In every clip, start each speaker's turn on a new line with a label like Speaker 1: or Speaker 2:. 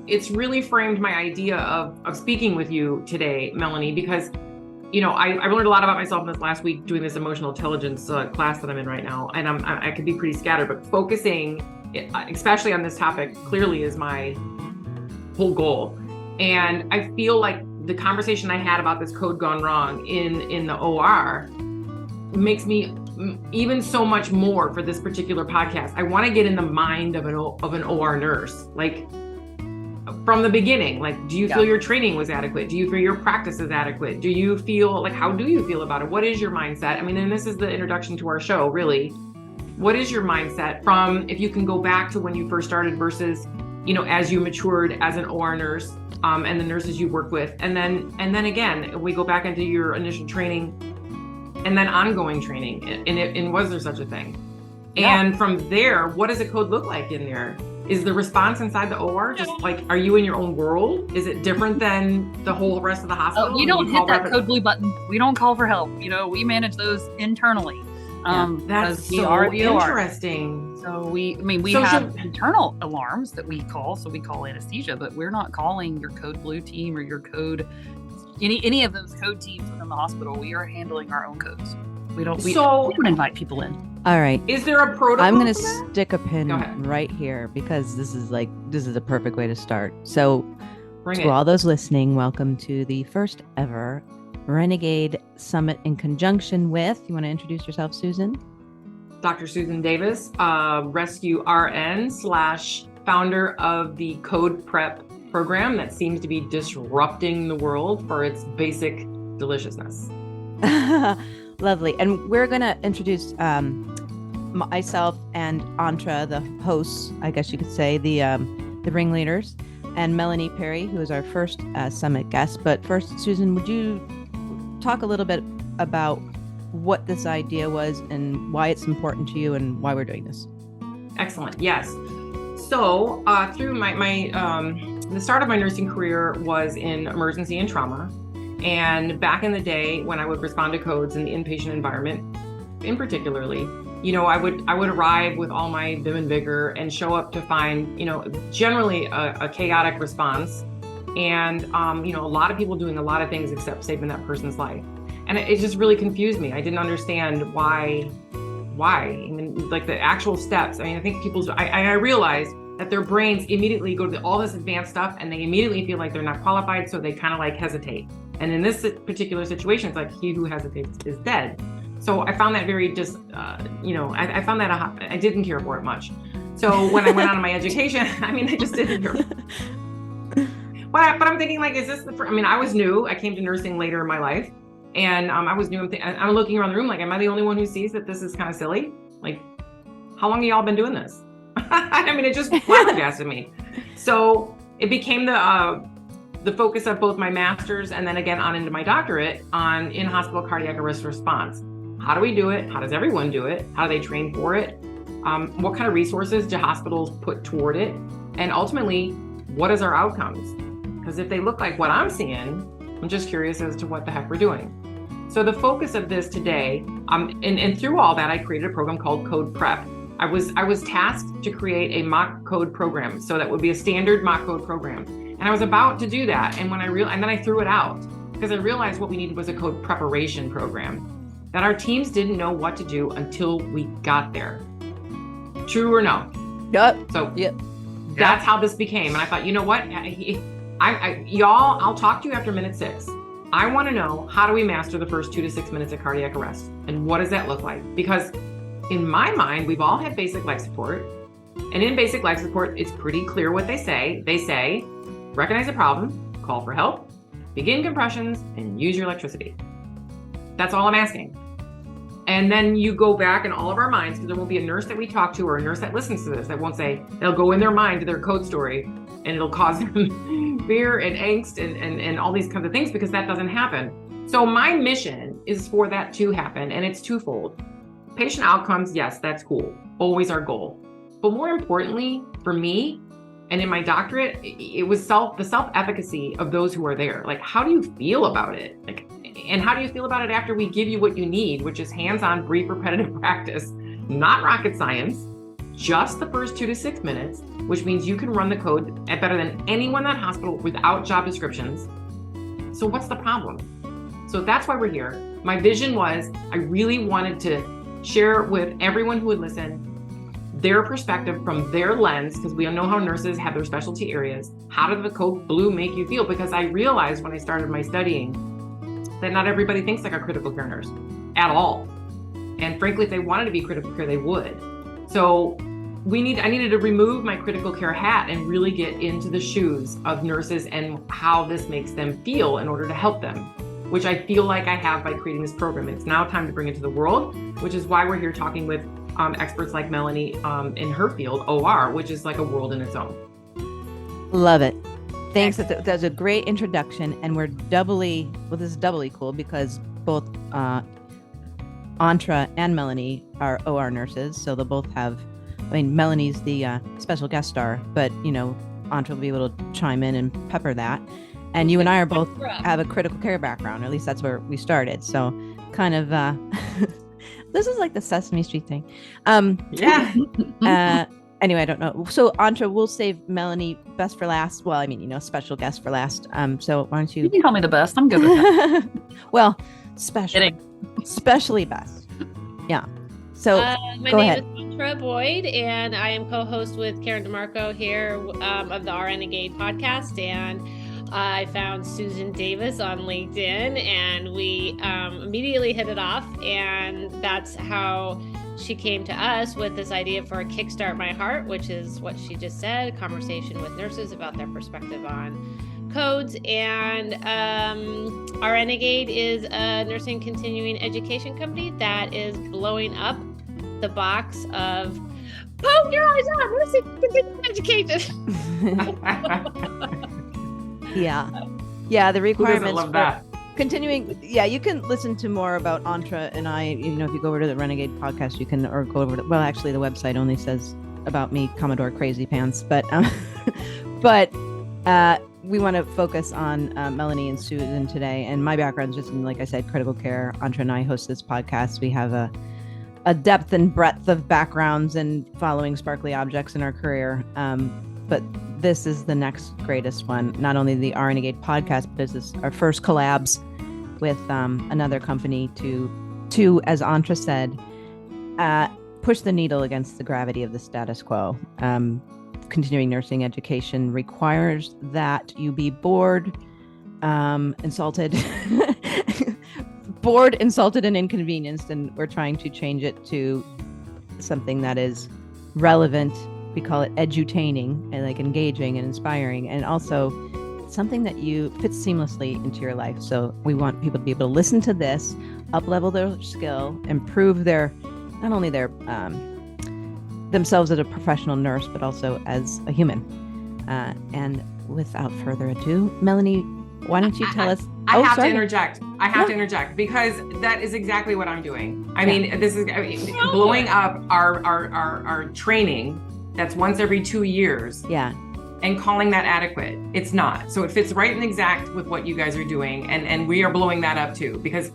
Speaker 1: it's really framed my idea of speaking with you today, Melanie, because I learned a lot about myself in this last week doing this emotional intelligence class that I'm in right now, and I could be pretty scattered, but focusing, especially on this topic, clearly is my whole goal. And I feel like the conversation I had about this code gone wrong in the OR makes me even so much more for this particular podcast. I want to get in the mind of an OR nurse, like from the beginning. Like, do you feel your training was adequate? Do you feel your practice is adequate? Do you feel like, how do you feel about it? What is your mindset? I mean, and this is the introduction to our show, really. What is your mindset from, if you can go back to when you first started versus, as you matured as an OR nurse, and the nurses you work with, and then again, we go back into your initial training and then ongoing training, and was there such a thing? Yeah. And from there, what does a code look like in there? Is the response inside the OR just like, are you in your own world? Is it different than the whole rest of the hospital?
Speaker 2: You don't hit that code blue button. We don't call for help. We manage those internally.
Speaker 1: That's so interesting.
Speaker 2: So we have internal alarms that we call. So we call anesthesia, but we're not calling your code blue team or your code, any of those code teams within the hospital. We are handling our own codes. We don't invite people in.
Speaker 3: All right.
Speaker 1: Is there a protocol?
Speaker 3: I'm going to stick a pin right here because this is a perfect way to start. So to all those listening, welcome to the first ever Renegade Summit in conjunction with, you want to introduce yourself, Susan?
Speaker 1: Dr. Susan Davis, rescue RN / founder of the codeprep program that seems to be disrupting the world for its basic deliciousness.
Speaker 3: Lovely. And we're going to introduce myself and Antra, the hosts, I guess you could say, the ringleaders, and Melanie Perry, who is our first summit guest. But first, Susan, would you talk a little bit about what this idea was and why it's important to you and why we're doing this?
Speaker 1: Excellent. Yes. So through the start of my nursing career was in emergency and trauma. And back in the day when I would respond to codes in the inpatient environment, in particularly, I would arrive with all my vim and vigor and show up to find, generally a chaotic response. And, a lot of people doing a lot of things except saving that person's life. And it just really confused me. I didn't understand why, I mean, like the actual steps. I mean, I think I realized that their brains immediately go to all this advanced stuff and they immediately feel like they're not qualified. So they kind of like hesitate. And in this particular situation, it's like he who hesitates is dead. So I found that very I found that I didn't care for it much. So when I went on to my education, I just didn't care. But I'm thinking like, is this I was new. I came to nursing later in my life. And I was new. I'm looking around the room like, am I the only one who sees that this is kind of silly? Like, how long have y'all been doing this? It just flabbergasted me. So it became the focus of both my master's and then again on into my doctorate on in-hospital cardiac arrest response. How do we do it? How does everyone do it? How do they train for it? What kind of resources do hospitals put toward it? And ultimately, what is our outcomes? Because if they look like what I'm seeing, I'm just curious as to what the heck we're doing. So the focus of this today, and through all that, I created a program called codeprep. I was tasked to create a mock code program. So that would be a standard mock code program. And I was about to do that. And then I threw it out because I realized what we needed was a code preparation program, that our teams didn't know what to do until we got there. True or no?
Speaker 3: Yep.
Speaker 1: So that's how this became. And I thought, you know what? Y'all, I'll talk to you after minute 6. I want to know, how do we master the first 2 to 6 minutes of cardiac arrest? And what does that look like? Because in my mind, we've all had basic life support. And in basic life support, it's pretty clear what they say. They say, recognize the problem, call for help, begin compressions, and use your electricity. That's all I'm asking. And then you go back in all of our minds, because there won't be a nurse that we talk to or a nurse that listens to this that won't say, they'll go in their mind to their code story and it'll cause them fear and angst and all these kinds of things, because that doesn't happen. So my mission is for that to happen, and it's twofold. Patient outcomes, yes, that's cool. Always our goal. But more importantly, for me, and in my doctorate, it was the self-efficacy of those who are there. Like, how do you feel about it? And how do you feel about it after we give you what you need, which is hands-on, brief, repetitive practice, not rocket science, just the first 2 to 6 minutes, which means you can run the code at better than anyone in that hospital without job descriptions. So what's the problem? So that's why we're here. My vision was I really wanted to share with everyone who would listen their perspective from their lens, because we know how nurses have their specialty areas. How did the code blue make you feel? Because I realized when I started my studying that not everybody thinks like a critical care nurse at all. And frankly, if they wanted to be critical care, they would. So I needed to remove my critical care hat and really get into the shoes of nurses and how this makes them feel in order to help them, which I feel like I have by creating this program. It's now time to bring it to the world, which is why we're here talking with experts like Melanie in her field, OR, which is like a world in its own.
Speaker 3: Love it. Thanks. That's a great introduction. And this is doubly cool because both Antra and Melanie are OR nurses. So they'll both have, Melanie's the special guest star, but, Antra will be able to chime in and pepper that. And you and I are both have a critical care background, or at least that's where we started. So kind of, this is like the Sesame Street thing.
Speaker 1: Yeah.
Speaker 3: Anyway, I don't know. So Antra, we'll save Melanie best for last. Well, special guest for last. So why don't you?
Speaker 2: You can call me the best. I'm good with that.
Speaker 3: Well, especially best. Yeah. So
Speaker 4: my
Speaker 3: go
Speaker 4: name
Speaker 3: ahead.
Speaker 4: is Antra Boyd, and I am co-host with Karen DeMarco here of the Our Renegade podcast. And I found Susan Davis on LinkedIn, and we immediately hit it off. And that's how she came to us with this idea for a Kickstart My Heart, which is what she just said, a conversation with nurses about their perspective on codes. And Our Renegade is a nursing continuing education company that is blowing up the box of, oh, your eyes on nursing continuing education.
Speaker 3: Yeah. The requirements.
Speaker 1: Who doesn't love that?
Speaker 3: Continuing, you can listen to more about Antra and I. If you go over to the Renegade podcast, you can, or go over to, actually the website only says about me, Commodore Crazy Pants, but we want to focus on Melanie and Susan today. And my background is just in, like I said, critical care. Antra and I host this podcast. We have a depth and breadth of backgrounds and following sparkly objects in our career. But this is the next greatest one. Not only the Our Renegade podcast, but this is our first collabs with another company to, as Antra said, push the needle against the gravity of the status quo. Continuing nursing education requires that you be bored, insulted, and inconvenienced, and we're trying to change it to something that is relevant. We call it edutaining, and like engaging and inspiring, and also something that fits seamlessly into your life. So we want people to be able to listen to this, up-level their skill, improve not only their themselves as a professional nurse, but also as a human. And without further ado, Melanie, why don't you tell us?
Speaker 1: I have to interject. I have to interject because that is exactly what I'm doing. I mean, this is blowing up our training. That's once every 2 years.
Speaker 3: Yeah.
Speaker 1: And calling that adequate. It's not. So it fits right in exact with what you guys are doing. And we are blowing that up too, because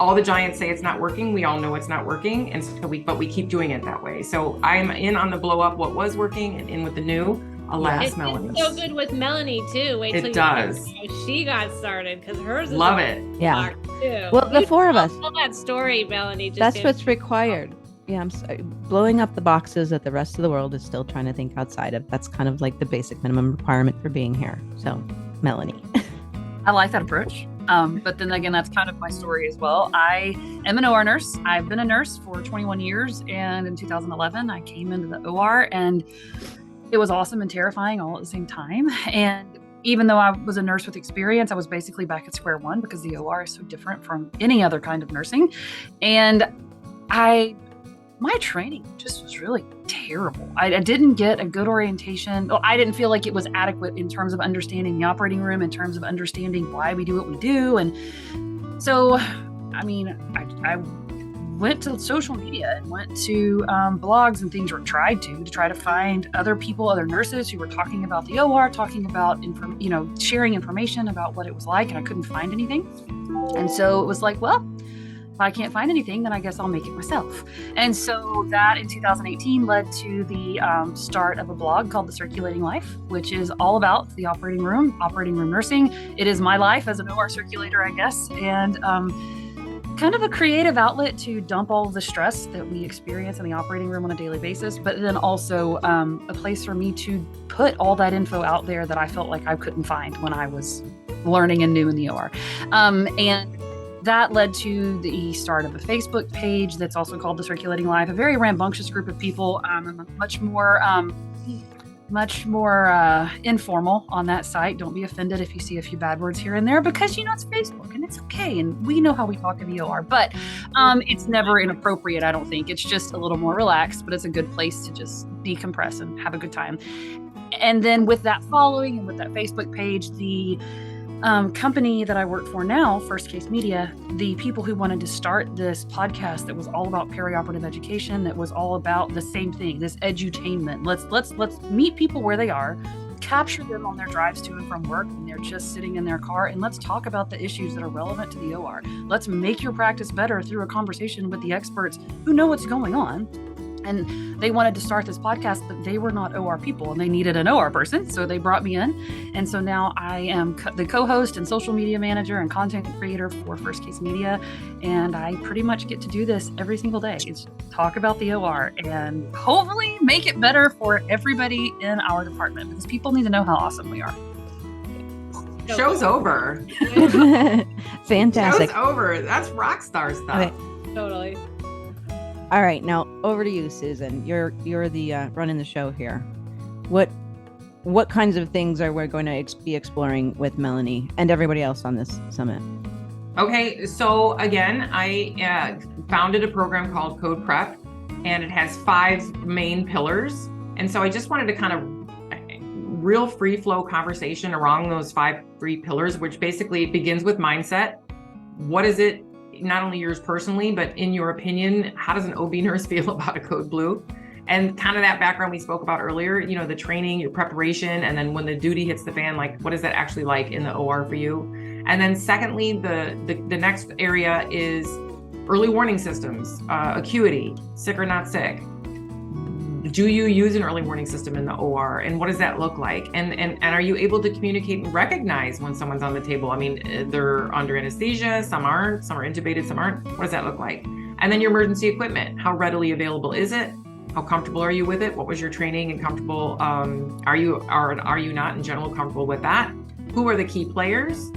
Speaker 1: all the giants say it's not working. We all know it's not working. And so but we keep doing it that way. So I'm in on the blow up what was working and in with the new. Alas, Melanie.
Speaker 4: It's so good with Melanie too. Wait till
Speaker 1: it does.
Speaker 4: How she got started, because hers is
Speaker 1: love it.
Speaker 3: Yeah.
Speaker 4: Too.
Speaker 3: Well, the four of us.
Speaker 4: Tell that story, Melanie.
Speaker 3: That's what's required. Yeah, I'm sorry. Blowing up the boxes that the rest of the world is still trying to think outside of. That's kind of like the basic minimum requirement for being here. So, Melanie.
Speaker 2: I like that approach. But then again, that's kind of my story as well. I am an OR nurse. I've been a nurse for 21 years. And in 2011, I came into the OR, and it was awesome and terrifying all at the same time. And even though I was a nurse with experience, I was basically back at square one because the OR is so different from any other kind of nursing. And my training just was really terrible. I didn't get a good orientation. I didn't feel like it was adequate in terms of understanding the operating room, in terms of understanding why we do what we do. And so, I mean, I went to social media and went to blogs and things, or tried to try to find other people, other nurses who were talking about the OR, talking about, sharing information about what it was like, and I couldn't find anything. And so it was like, well, if I can't find anything, then I guess I'll make it myself. And so that in 2018 led to the start of a blog called The Circulating Life, which is all about the operating room nursing. It is my life as an OR circulator, I guess, and kind of a creative outlet to dump all of the stress that we experience in the operating room on a daily basis, but then also a place for me to put all that info out there that I felt like I couldn't find when I was learning and new in the OR. And that led to the start of a Facebook page that's also called The Circulating Life, a very rambunctious group of people, much more informal on that site. Don't be offended if you see a few bad words here and there, because it's Facebook and it's okay, and we know how we talk in the OR, but it's never inappropriate. I don't think. It's just a little more relaxed, but it's a good place to just decompress and have a good time. And then with that following and with that Facebook page, the company that I work for now, First Case Media, the people who wanted to start this podcast that was all about perioperative education, that was all about the same thing, this edutainment. Let's meet people where they are, capture them on their drives to and from work when they're just sitting in their car, and let's talk about the issues that are relevant to the OR. Let's make your practice better through a conversation with the experts who know what's going on. And they wanted to start this podcast, but they were not OR people and they needed an OR person. So they brought me in. And so now I am the co-host and social media manager and content creator for First Case Media. And I pretty much get to do this every single day. It's talk about the OR and hopefully make it better for everybody in our department, because people need to know how awesome we are.
Speaker 1: Show's over.
Speaker 3: Fantastic.
Speaker 1: Show's over. That's rock star stuff.
Speaker 3: Okay.
Speaker 4: Totally.
Speaker 3: All right, now over to you, Susan. You're the running the show here. What kinds of things are we going to be exploring with Melanie and everybody else on this summit?
Speaker 1: Okay, so again, I founded a program called codeprep, and it has 5 main pillars. And so I just wanted to kind of real free flow conversation around those 5 free pillars, which basically begins with mindset. What is it? Not only yours personally, but in your opinion, how does an OB nurse feel about a code blue? And kind of that background we spoke about earlier, the training, your preparation, and then when the duty hits the fan, like what is that actually like in the OR for you? And then secondly, the next area is early warning systems, acuity, sick or not sick. Do you use an early warning system in the OR, and what does that look like? And are you able to communicate and recognize when someone's on the table? I mean, they're under anesthesia, some aren't, some are intubated, some aren't. What does that look like? And then your emergency equipment, how readily available is it? How comfortable are you with it? What was your training and comfortable? Are you not in general comfortable with that? Who are the key players?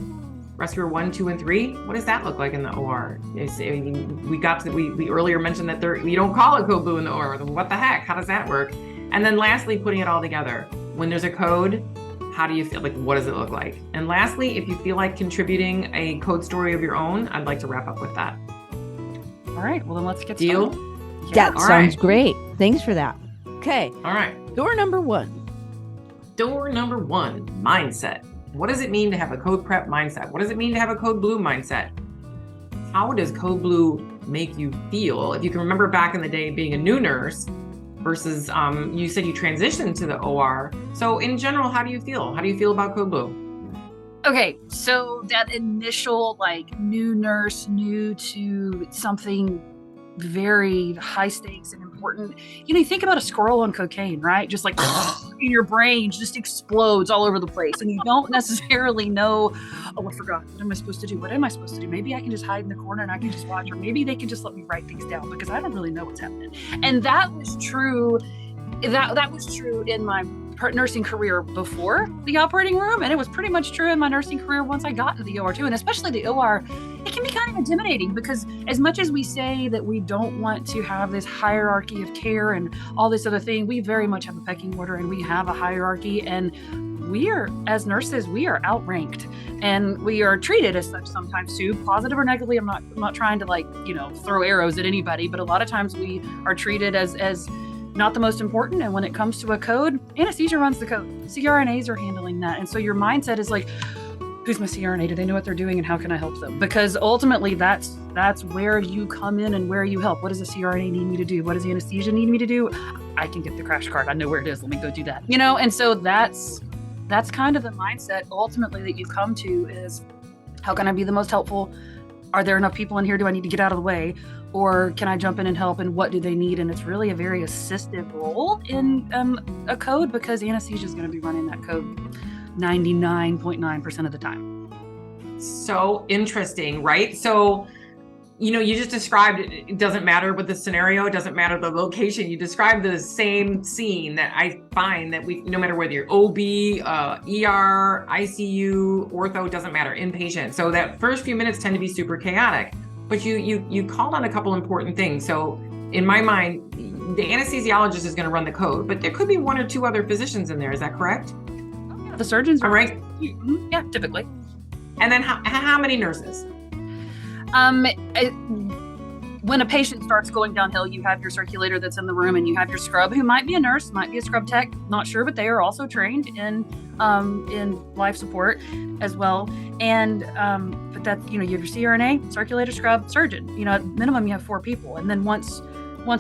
Speaker 1: Rescuer 1, 2, and 3. What does that look like in the OR? We earlier mentioned that you don't call it code blue in the OR. What the heck? How does that work? And then lastly, putting it all together. When there's a code, how do you feel? Like, what does it look like? And lastly, if you feel like contributing a code story of your own, I'd like to wrap up with that.
Speaker 2: All right. Well, then let's get
Speaker 1: Deal?
Speaker 2: started.
Speaker 3: That sounds great. Thanks for that. Okay.
Speaker 1: All right.
Speaker 3: Door number 1.
Speaker 1: Door number 1, mindset. What does it mean to have a code prep mindset? What does it mean to have a code blue mindset? How does code blue make you feel? If you can remember back in the day being a new nurse versus you said you transitioned to the OR. So in general, how do you feel? How do you feel about code blue?
Speaker 2: Okay, so that initial new nurse, new to something very high stakes and important. You think about a squirrel on cocaine, right? Just like in your brain just explodes all over the place, and you don't necessarily know, oh, I forgot. What am I supposed to do? What am I supposed to do? Maybe I can just hide in the corner and I can just watch, or maybe they can just let me write things down because I don't really know what's happening. And that was true. That was true in my nursing career before the operating room, and it was pretty much true in my nursing career once I got to the OR too. And especially the OR, it can be kind of intimidating because as much as we say that we don't want to have this hierarchy of care and all this other thing, we very much have a pecking order and we have a hierarchy, and as nurses, we are outranked and we are treated as such sometimes too, positive or negatively. I'm not trying to throw arrows at anybody, but a lot of times we are treated as not the most important. And when it comes to a code, anesthesia runs the code. CRNAs are handling that. And so your mindset is like, who's my CRNA? Do they know what they're doing and how can I help them? Because ultimately that's where you come in and where you help. What does a CRNA need me to do? What does the anesthesia need me to do? I can get the crash cart. I know where it is. Let me go do that. And so that's kind of the mindset ultimately that you come to is, how can I be the most helpful? are there enough people in here? Do I need to get out of the way? Or can I jump in and help? And what do they need? And it's really a very assistive role in a code, because anesthesia is going to be running that code 99.9% of the time.
Speaker 1: So interesting, right? So, you just described it doesn't matter what the scenario, it doesn't matter the location. You described the same scene that I find that no matter whether you're OB, ER, ICU, ortho, doesn't matter, inpatient. So that first few minutes tend to be super chaotic, but you called on a couple important things. So in my mind, the anesthesiologist is going to run the code, but there could be one or two other physicians in there. Is that correct?
Speaker 2: Oh, yeah, the surgeons.
Speaker 1: All right.
Speaker 2: Yeah, typically.
Speaker 1: And then how many nurses?
Speaker 2: When a patient starts going downhill, you have your circulator that's in the room, and you have your scrub, who might be a nurse, might be a scrub tech, not sure, but they are also trained in life support as well. And but that's, you have your CRNA, circulator, scrub, surgeon. At minimum you have 4 people. And then once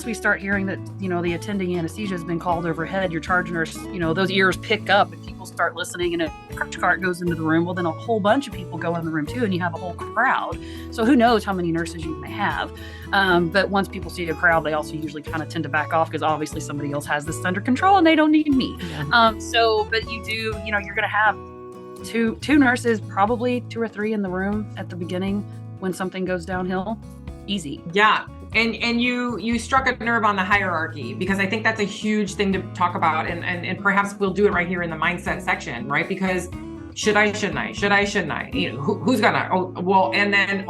Speaker 2: we start hearing that, the attending anesthesia has been called overhead, your charge nurse, those ears pick up and people start listening, and a crutch cart goes into the room. Well, then a whole bunch of people go in the room too, and you have a whole crowd. So who knows how many nurses you may have. But once people see a crowd, they also usually kind of tend to back off, because obviously somebody else has this under control and they don't need me. Yeah. But you do, you're going to have two nurses, probably 2 or 3 in the room at the beginning when something goes downhill. Easy.
Speaker 1: Yeah. And you struck a nerve on the hierarchy, because I think that's a huge thing to talk about, and perhaps we'll do it right here in the mindset section, right? Because should I, shouldn't I? Should I, shouldn't I? Who's gonna? Oh, well, and then,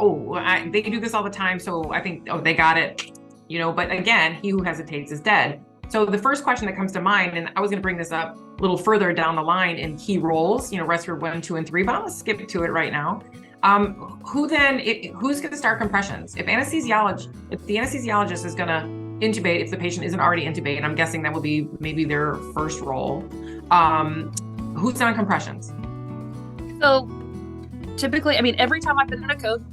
Speaker 1: they do this all the time, so I think, they got it, but again, he who hesitates is dead. So the first question that comes to mind, and I was gonna bring this up a little further doun the line in key roles, respiratory 1, 2, and 3, but I'm gonna skip to it right now. Who's going to start compressions? If the anesthesiologist is going to intubate, if the patient isn't already intubated, I'm guessing that will be maybe their first role. Who's on compressions?
Speaker 2: So typically, every time I've been in a code,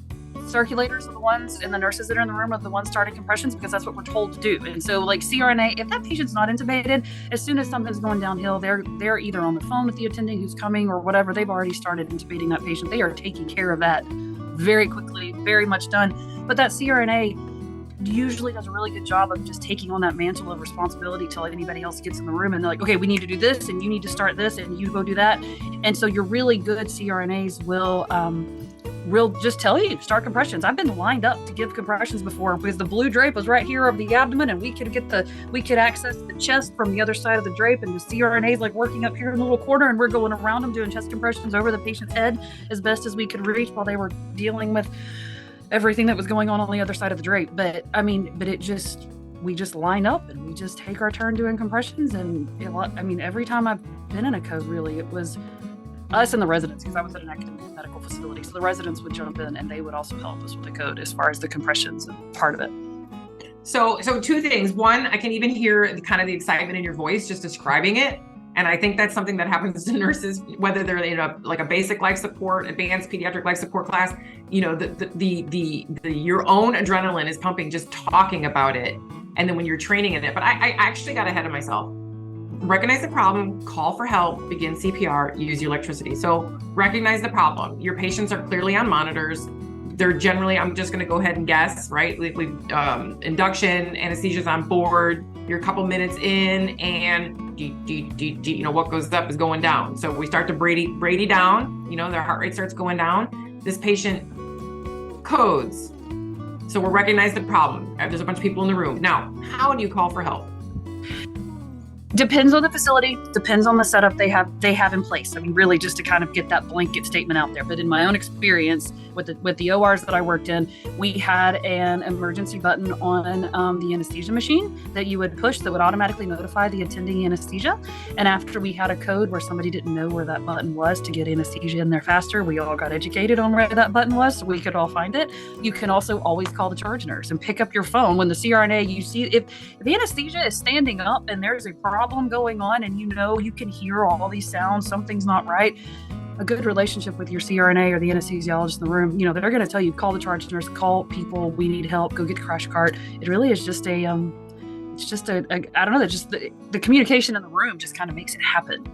Speaker 2: circulators are the ones, and the nurses that are in the room are the ones starting compressions, because that's what we're told to do. And so, like CRNA, if that patient's not intubated, as soon as something's going downhill, they're either on the phone with the attending who's coming or whatever. They've already started intubating that patient. They are taking care of that very quickly, very much done. But that CRNA usually does a really good job of just taking on that mantle of responsibility till anybody else gets in the room, and they're like, okay, we need to do this, and you need to start this, and you go do that. And so your really good CRNAs will just tell you, start compressions. I've been lined up to give compressions before, because the blue drape was right here over the abdomen, and we could access the chest from the other side of the drape, and the CRNA's like working up here in the little corner, and we're going around them doing chest compressions over the patient's head as best as we could reach while they were dealing with everything that was going on the other side of the drape. But we just line up and we just take our turn doing compressions. And every time I've been in a code, really, it was us and the residents, because I was at an academic medical facility. So the residents would jump in, and they would also help us with the code as far as the compressions and part of it.
Speaker 1: So 2 things. One, I can even hear the excitement in your voice just describing it. And I think that's something that happens to nurses, whether they're in a basic life support, advanced pediatric life support class. Your own adrenaline is pumping just talking about it. And then when you're training in it, but I actually got ahead of myself. Recognize the problem, call for help, begin CPR, use your electricity. So recognize the problem. Your patients are clearly on monitors. They're generally, I'm just going to go ahead and guess, right? Induction, anesthesia's on board. You're a couple minutes in, and what goes up is going down. So we start to Brady down. Their heart rate starts going down. This patient codes. So we'll recognize the problem. There's a bunch of people in the room. Now, how do you call for help?
Speaker 2: Depends on the facility, depends on the setup they have in place. Really just to kind of get that blanket statement out there. But in my own experience with the ORs that I worked in, we had an emergency button on the anesthesia machine that you would push that would automatically notify the attending anesthesia. And after we had a code where somebody didn't know where that button was to get anesthesia in there faster, we all got educated on where that button was so we could all find it. You can also always call the charge nurse and pick up your phone when the CRNA, you see if the anesthesia is standing up and there's a problem going on, and you can hear all these sounds, something's not right. A good relationship with your CRNA or the anesthesiologist in the room, they're going to tell you, call the charge nurse, call people, we need help, go get the crash cart. It really is just I don't know, just the communication in the room just kind of makes it happen.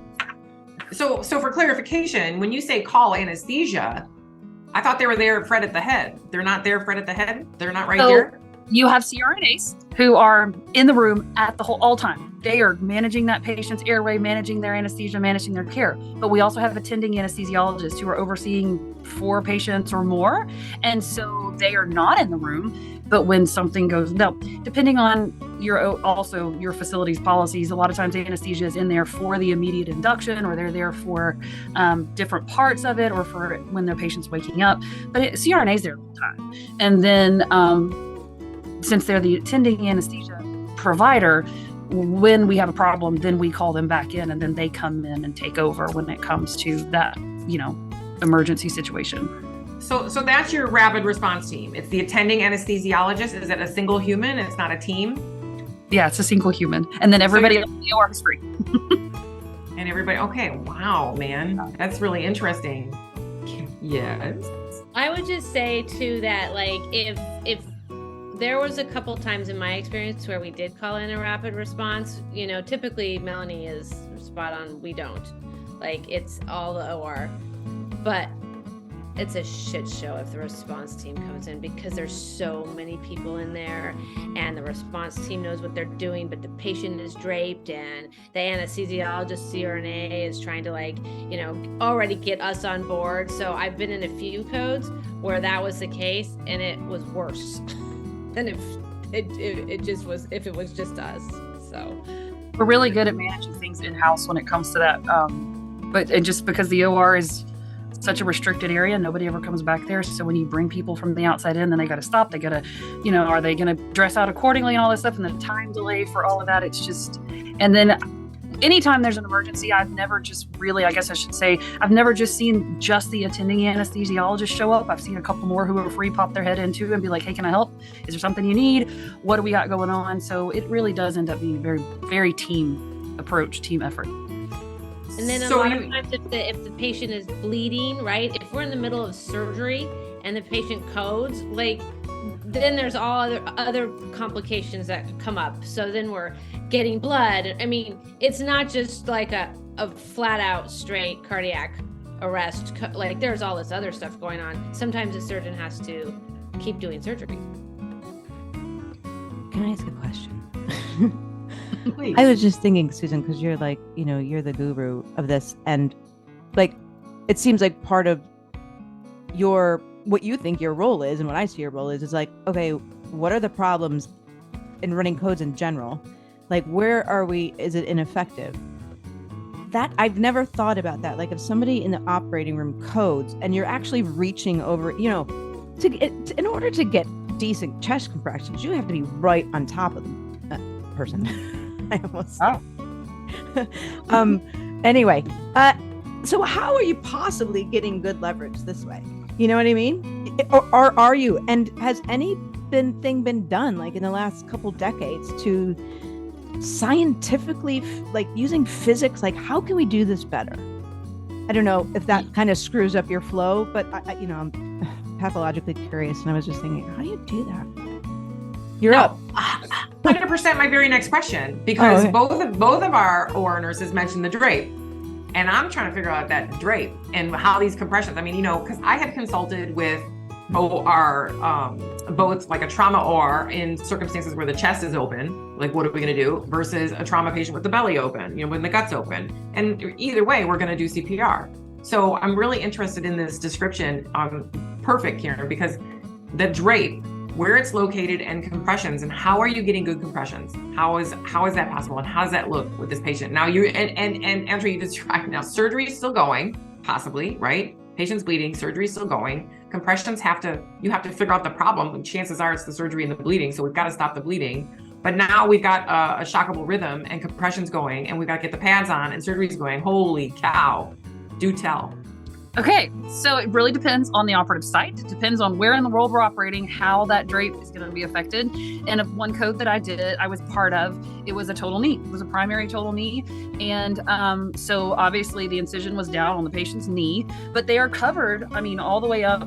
Speaker 1: So for clarification, when you say call anesthesia, I thought they were there Fred at the head. They're not there Fred at the head? They're not right
Speaker 2: So,
Speaker 1: here?
Speaker 2: You have CRNAs who are in the room at the all time. They are managing that patient's airway, managing their anesthesia, managing their care. But we also have attending anesthesiologists who are overseeing 4 patients or more. And so they are not in the room. But when something goes, now, depending on your facility's policies, a lot of times anesthesia is in there for the immediate induction, or they're there for different parts of it, or for when the patient's waking up. But CRNA's there all the time. And then since they're the attending anesthesia provider, when we have a problem, then we call them back in, and then they come in and take over when it comes to that, emergency situation.
Speaker 1: So that's your rapid response team. It's the attending anesthesiologist. Is it a single human? It's not a team?
Speaker 2: Yeah, it's a single human. And then everybody else in the OR is free.
Speaker 1: And everybody, okay, wow, man. That's really interesting. Yes.
Speaker 4: I would just say too that like if there was a couple times in my experience where we did call in a rapid response, typically Melanie is spot on. We don't. Like, it's all the OR. But it's a shit show if the response team comes in, because there's so many people in there and the response team knows what they're doing, but the patient is draped and the anesthesiologist CRNA is trying to already get us on board. So I've been in a few codes where that was the case, and it was worse than if it was just us. So
Speaker 2: we're really good at managing things in-house when it comes to that. But just because the OR is such a restricted area, nobody ever comes back there. So when you bring people from the outside in, then they got to stop. They got to, are they going to dress out accordingly and all this stuff, and the time delay for all of that. It's just, and then anytime there's an emergency, I've never just seen just the attending anesthesiologist show up. I've seen a couple more who are free pop their head into and be like, hey, can I help? Is there something you need? What do we got going on? So it really does end up being a very, very team approach, team effort.
Speaker 4: And then a lot of times if the patient is bleeding, right? If we're in the middle of surgery and the patient codes, then there's all other complications that come up. So then we're getting blood. I mean, it's not just like a flat out straight cardiac arrest. There's all this other stuff going on. Sometimes the surgeon has to keep doing surgery.
Speaker 3: Can I ask a question?
Speaker 1: Please.
Speaker 3: I was just thinking, Susan, because you're you're the guru of this, and it seems like part of what you think your role is, and what I see your role is okay, what are the problems in running codes in general? Where are we? Is it ineffective? That I've never thought about that. If somebody in the operating room codes, and you're actually reaching over, in order to get decent chest compressions, you have to be right on top of the person. I almost. Anyway, so how are you possibly getting good leverage this way? You know what I mean? Or are you? And has anything been done in the last couple decades to scientifically, using physics? How can we do this better? I don't know if that kind of screws up your flow, but I'm pathologically curious, and I was just thinking, how do you do that? You're up.
Speaker 1: 100% my very next question, because both of our OR nurses mentioned the drape, and I'm trying to figure out that drape and how these compressions. I mean, because I had consulted with OR, both a trauma OR in circumstances where the chest is open, what are we going to do, versus a trauma patient with the belly open, when the gut's open, and either way, we're going to do CPR. So I'm really interested in this description. Perfect, Karen, because the drape, where it's located, and compressions, and how are you getting good compressions? How is that possible, and how does that look with this patient? Now and Andrew, you described, now surgery is still going, possibly, right? Patient's bleeding, surgery is still going. Compressions you have to figure out the problem. Chances are it's the surgery and the bleeding, so we've got to stop the bleeding. But now we've got a shockable rhythm and compressions going, and we've got to get the pads on, and surgery's going. Holy cow! Do tell.
Speaker 2: Okay, so it really depends on the operative site. It depends on where in the world we're operating, how that drape is going to be affected. And one code that I was part of, it was a total knee. It was a primary total knee. And so obviously the incision was down on the patient's knee, but they are covered, all the way up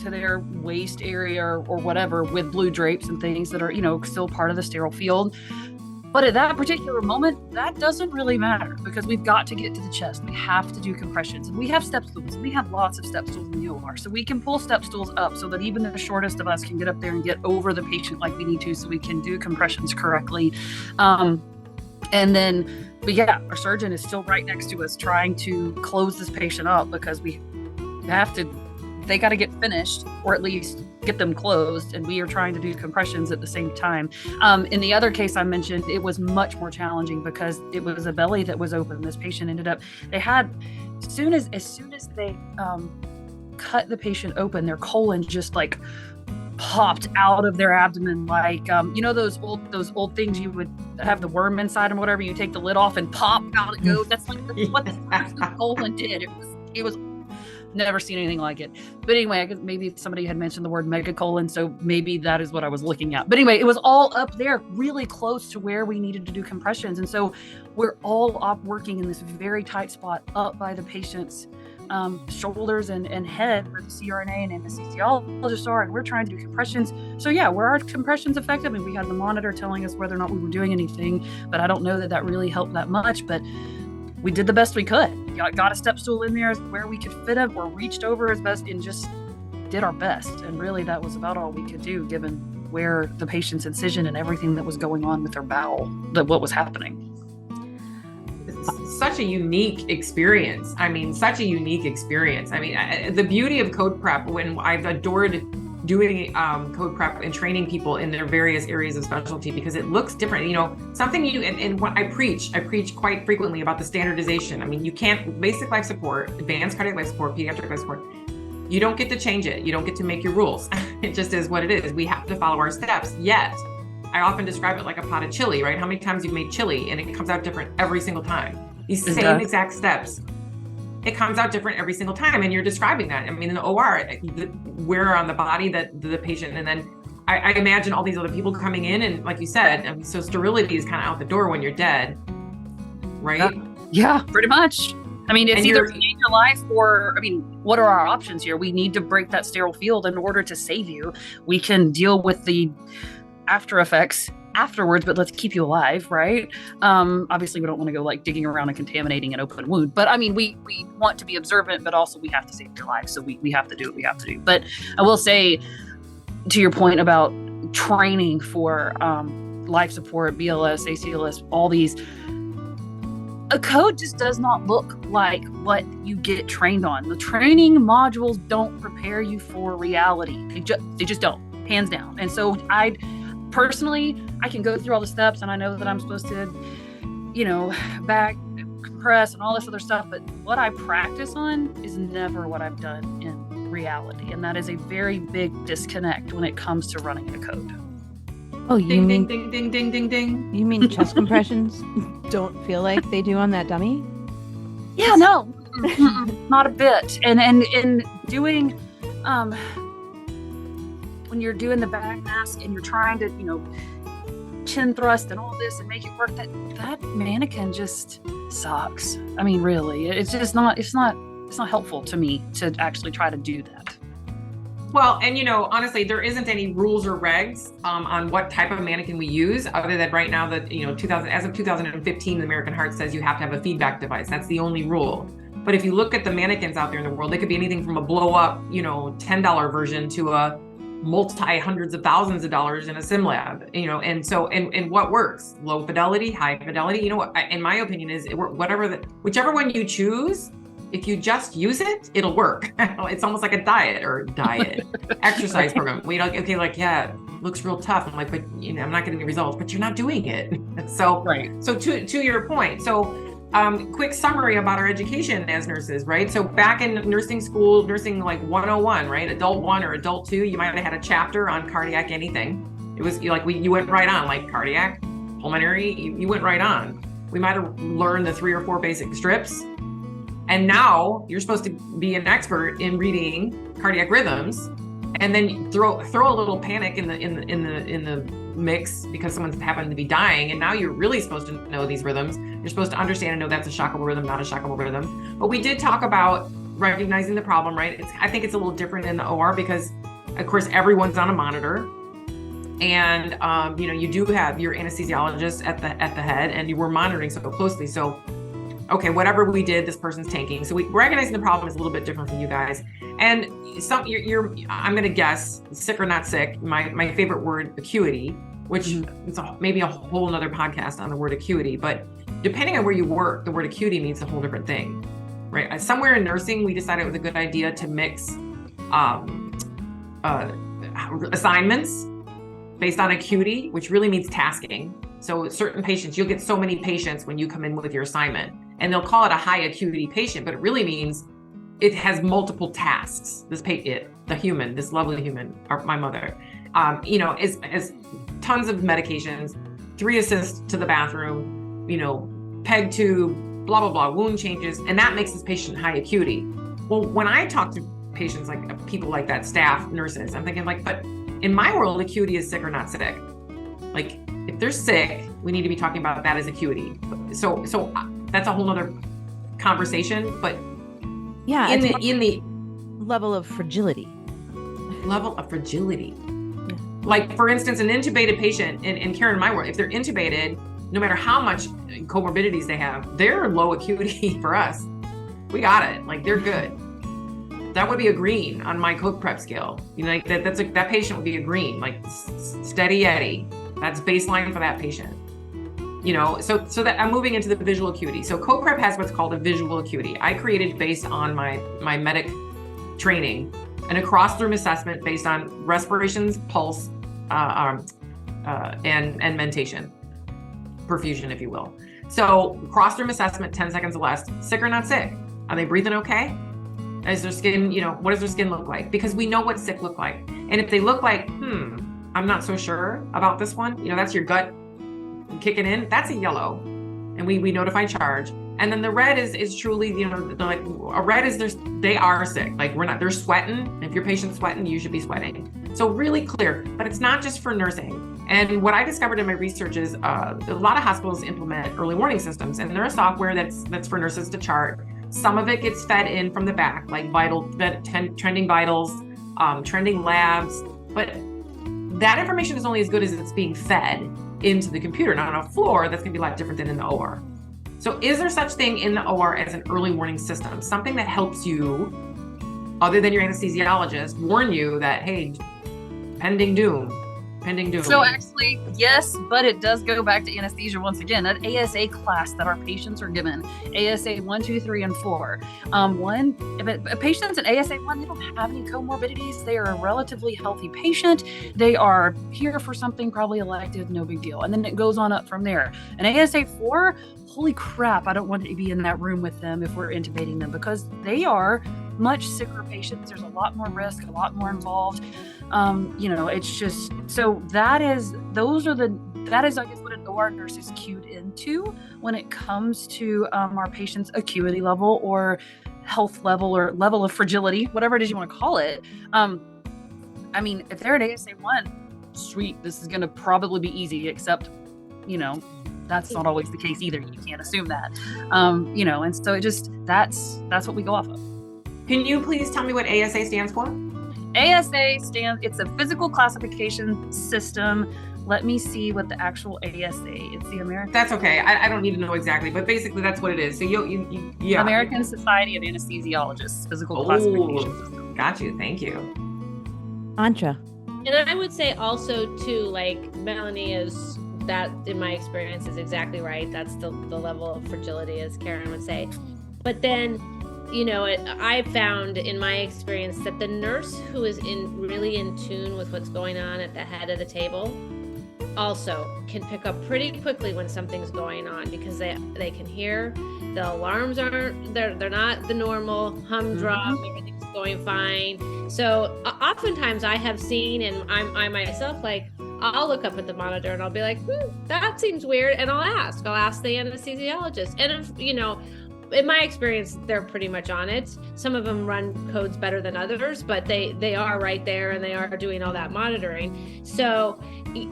Speaker 2: to their waist area or whatever, with blue drapes and things that are, still part of the sterile field. But at that particular moment, that doesn't really matter because we've got to get to the chest. We have to do compressions. And we have step stools. We have lots of step stools in the OR. So we can pull step stools up so that even the shortest of us can get up there and get over the patient like we need to, so we can do compressions correctly. But yeah, our surgeon is still right next to us trying to close this patient up because we have to, they got to get finished or at least get them closed, and we are trying to do compressions at the same time. In the other case I mentioned, it was much more challenging because it was a belly that was open. This patient ended up, they had, as soon as they cut the patient open, their colon just like popped out of their abdomen, like those old things you would have the worm inside and whatever, you take the lid off and pop out it goes. That's what the person's colon did. It was never seen anything like it. But anyway, I guess maybe somebody had mentioned the word megacolon, so maybe that is what I was looking at. But anyway, it was all up there, really close to where we needed to do compressions. And so we're all working in this very tight spot up by the patient's shoulders and head where the CRNA and anesthesiologists are, and we're trying to do compressions. So yeah, were our compressions effective? And we had the monitor telling us whether or not we were doing anything, but I don't know that really helped that much. But we did the best we could. Got a step stool in there where we could fit it, or reached over as best and just did our best. And really that was about all we could do given where the patient's incision and everything that was going on with their bowel, what was happening.
Speaker 1: Such a unique experience. I mean, the beauty of code prep, when I've adored doing code prep and training people in their various areas of specialty, because it looks different. Something and what I preach quite frequently about the standardization. I mean, you can't, basic life support, advanced cardiac life support, pediatric life support, you don't get to change it. You don't get to make your rules. It just is what it is. We have to follow our steps. Yet, I often describe it like a pot of chili, right? How many times you've made chili and it comes out different every single time. These same exact steps, it comes out different every single time. And you're describing that. I mean, in the OR, where on the body that the patient, and then I imagine all these other people coming in, and like you said, so sterility is kind of out the door when you're dead, right?
Speaker 2: Yeah, pretty much. I mean, it's either save your life or, what are our options here? We need to break that sterile field in order to save you. We can deal with the after effects afterwards, but let's keep you alive, right? Obviously we don't want to go like digging around and contaminating an open wound, but we want to be observant, but also we have to save your life. So we have to do what we have to do. But I will say, to your point about training for life support, BLS, ACLS, all these, a code just does not look like what you get trained on. The training modules don't prepare you for reality. They just don't, hands down. And so personally, I can go through all the steps and I know that I'm supposed to, back compress and all this other stuff, but what I practice on is never what I've done in reality. And that is a very big disconnect when it comes to running a code.
Speaker 3: Oh, you
Speaker 1: ding,
Speaker 3: mean
Speaker 1: ding, ding, ding, ding, ding.
Speaker 3: You mean chest compressions don't feel like they do on that dummy?
Speaker 2: Yeah, no, not a bit. And doing, when you're doing the back mask and you're trying to, chin thrust and all this and make it work, that mannequin just sucks. I mean, really, it's just not, it's not helpful to me to actually try to do that.
Speaker 1: Well, and honestly, there isn't any rules or regs on what type of mannequin we use, other than right now that, as of 2015, the American Heart says you have to have a feedback device. That's the only rule. But if you look at the mannequins out there in the world, they could be anything from a blow up, $10 version to a multi-hundreds of thousands of dollars in a sim lab, and so, and what works, low fidelity, high fidelity, in my opinion is whichever one you choose, if you just use it, it'll work. It's almost like a diet exercise program. Yeah, looks real tough. I'm like, but I'm not getting the results, but you're not doing it. So, right. So to your point, quick summary about our education as nurses, right? So back in nursing school, nursing like 101, right? Adult 1 or adult 2, you might have had a chapter on cardiac anything. It was like you went right on, like cardiac, pulmonary, you went right on. We might have learned the 3 or 4 basic strips. And now you're supposed to be an expert in reading cardiac rhythms, and then throw a little panic in the mix because someone's happened to be dying, and now you're really supposed to know these rhythms. You're supposed to understand and know that's a shockable rhythm, not a shockable rhythm. But we did talk about recognizing the problem, right? I think it's a little different in the OR because, of course, everyone's on a monitor. And you do have your anesthesiologist at the head, and you were monitoring so closely. So, okay, whatever we did, this person's tanking. So recognizing the problem is a little bit different from you guys. And I'm going to guess, sick or not sick, my favorite word, acuity, which is maybe a whole nother podcast on the word acuity. But depending on where you work, the word acuity means a whole different thing, right? Somewhere in nursing, we decided it was a good idea to mix assignments based on acuity, which really means tasking. So certain patients, you'll get so many patients when you come in with your assignment, and they'll call it a high acuity patient, but it really means it has multiple tasks. This lovely human, my mother, is tons of medications, 3 assists to the bathroom, peg tube, blah, blah, blah, wound changes, and that makes this patient high acuity. Well, when I talk to patients, like people like that, staff, nurses, I'm thinking like, but in my world, acuity is sick or not sick. Like if they're sick, we need to be talking about that as acuity. So that's a whole nother conversation, but
Speaker 3: yeah,
Speaker 1: in the
Speaker 3: level of fragility.
Speaker 1: Like for instance, an intubated patient in Karen, in my world, if they're intubated, no matter how much comorbidities they have, they're low acuity for us. We got it. Like they're good. That would be a green on my codeprep scale. Like that patient would be a green, like steady Eddie. That's baseline for that patient. So that I'm moving into the visual acuity. So codeprep has what's called a visual acuity. I created based on my medic training and a cross-room assessment based on respirations, pulse, and mentation, perfusion, if you will. So cross-room assessment, 10 seconds or less. Sick or not sick? Are they breathing okay? Is their skin, what does their skin look like? Because we know what sick look like. And if they look like, I'm not so sure about this one, that's your gut kicking in, that's a yellow. And we notify charge. And then the red is truly, like a red is they are sick. Like they're sweating. If your patient's sweating, you should be sweating. So really clear, but it's not just for nursing. And what I discovered in my research is a lot of hospitals implement early warning systems, and they're a software that's for nurses to chart. Some of it gets fed in from the back, like trending vitals, trending labs, but that information is only as good as it's being fed into the computer. Now on a floor, that's gonna be a lot different than in the OR. So is there such thing in the OR as an early warning system? Something that helps you, other than your anesthesiologist, warn you that, hey, pending doom.
Speaker 2: So actually, yes, but it does go back to anesthesia once again. That ASA class that our patients are given, ASA 1, 2, 3, and 4. Patients in ASA 1, they don't have any comorbidities. They are a relatively healthy patient. They are here for something probably elective, no big deal. And then it goes on up from there. And ASA 4, holy crap, I don't want to be in that room with them if we're intubating them, because they are much sicker patients. There's a lot more risk, a lot more involved. It's just, so that is, I guess, what an OR nurse is cued into when it comes to our patient's acuity level or health level or level of fragility, whatever it is you want to call it. If they're at ASA 1, sweet, this is going to probably be easy, except, that's not always the case either. You can't assume that. And so it just, that's what we go off of.
Speaker 1: Can you please tell me what ASA stands for?
Speaker 2: ASA it's a physical classification system. Let me see what the actual ASA, it's the American.
Speaker 1: That's okay. I don't need to know exactly, but basically that's what it is. So yeah.
Speaker 2: American Society of Anesthesiologists, physical classification system.
Speaker 1: Got you. Thank you.
Speaker 3: Antra.
Speaker 4: And I would say also too, like Melanie is, that in my experience is exactly right. That's the level of fragility, as Karen would say. But then, I found in my experience that the nurse who is really in tune with what's going on at the head of the table also can pick up pretty quickly when something's going on, because they can hear the alarms they're not the normal humdrum, everything's going fine. So oftentimes I have seen, and I myself, like, I'll look up at the monitor and I'll be like, that seems weird, and I'll ask the anesthesiologist. And if, in my experience, they're pretty much on it. Some of them run codes better than others, but they are right there and they are doing all that monitoring. So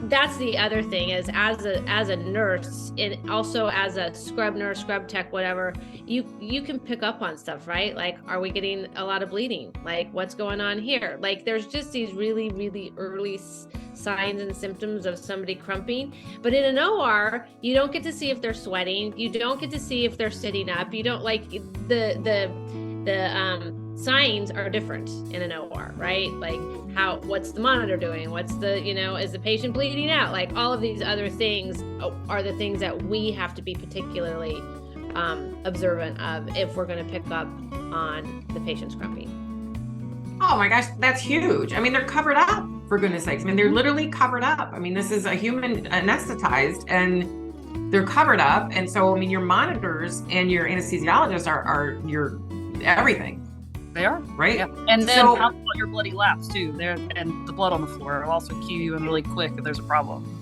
Speaker 4: that's the other thing, is as a nurse, and also as a scrub nurse, scrub tech, whatever, you can pick up on stuff, right? Like, are we getting a lot of bleeding? Like, what's going on here? Like, there's just these really, really early signs and symptoms of somebody crumping. But in an OR, you don't get to see if they're sweating. You don't get to see if they're sitting up. You don't like the signs are different in an OR, right? Like what's the monitor doing? What's the, is the patient bleeding out? Like all of these other things are the things that we have to be particularly observant of if we're going to pick up on the patient's crumping.
Speaker 1: Oh my gosh, that's huge. I mean, they're covered up, for goodness sakes. I mean, they're literally covered up. I mean, this is a human anesthetized and they're covered up. And so, I mean, your monitors and your anesthesiologists are your everything.
Speaker 2: They are.
Speaker 1: Right?
Speaker 2: Yeah. And then how about your bloody laps too? There, and the blood on the floor will also cue you in really quick if there's a problem.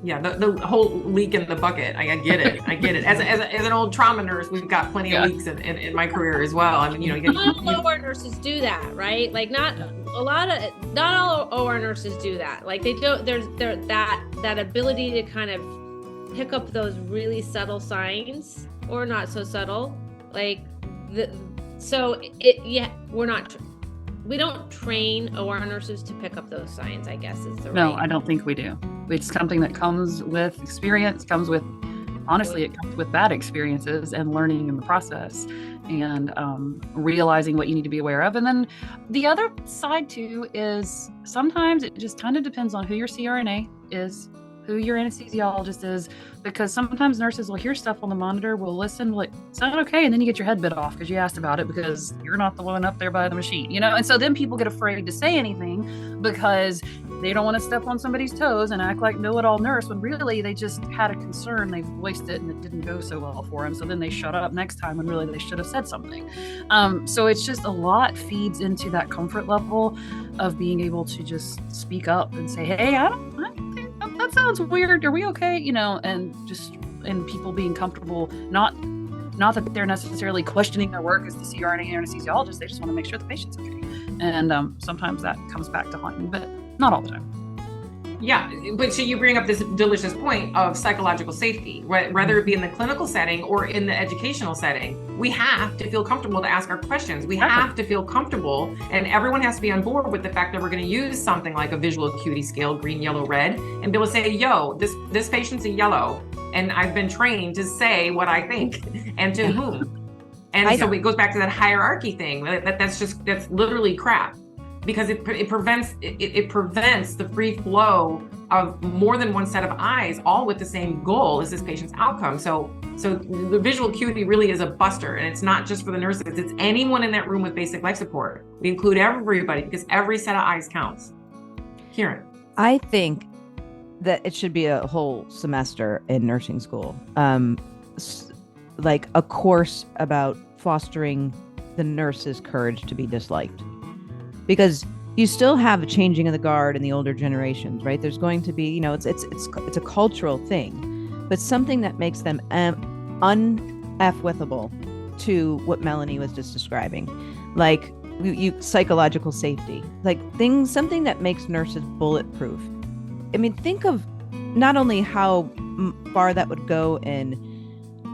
Speaker 1: Yeah, the whole leak in the bucket. I get it. I get it. As an old trauma nurse, we've got plenty of leaks in my career as well. I mean,
Speaker 4: not all OR nurses do that, right? Like not all OR nurses do that. Like they don't. There's that ability to kind of pick up those really subtle signs or not so subtle. Like we don't train OR nurses to pick up those signs, I guess is the
Speaker 2: No, I don't think we do. It's something that comes with experience, it comes with bad experiences and learning in the process and realizing what you need to be aware of. And then the other side too is sometimes it just kind of depends on who your CRNA is, who your anesthesiologist is, because sometimes nurses will hear stuff on the monitor, will listen, like, it's not okay, and then you get your head bit off because you asked about it because you're not the one up there by the machine, and so then people get afraid to say anything because they don't want to step on somebody's toes and act like know-it-all nurse when really they just had a concern, they voiced it and it didn't go so well for them, so then they shut up next time when really they should have said something. So it's just a lot feeds into that comfort level of being able to just speak up and say, hey, I don't think that sounds weird, are we okay, and people being comfortable, not that they're necessarily questioning their work as the CRNA or anesthesiologist, they just want to make sure the patient's okay. And sometimes that comes back to haunt you, but not all the time.
Speaker 1: Yeah, but so you bring up this delicious point of psychological safety, whether it be in the clinical setting or in the educational setting. We have to feel comfortable to ask our questions. We have to feel comfortable, and everyone has to be on board with the fact that we're going to use something like a visual acuity scale, green, yellow, red, and be able to say, yo, this patient's a yellow, and I've been trained to say what I think and to whom. And so it goes back to that hierarchy thing. That's literally crap. Because it prevents the free flow of more than one set of eyes, all with the same goal as this patient's outcome. So the visual acuity really is a buster, and it's not just for the nurses. It's anyone in that room with basic life support. We include everybody because every set of eyes counts. Kieran.
Speaker 3: I think that it should be a whole semester in nursing school, like a course about fostering the nurse's courage to be disliked. Because you still have a changing of the guard in the older generations, right? There's going to be, it's a cultural thing, but something that makes them unf-withable to what Melanie was just describing, like psychological safety, like something that makes nurses bulletproof. I mean, think of not only how far that would go in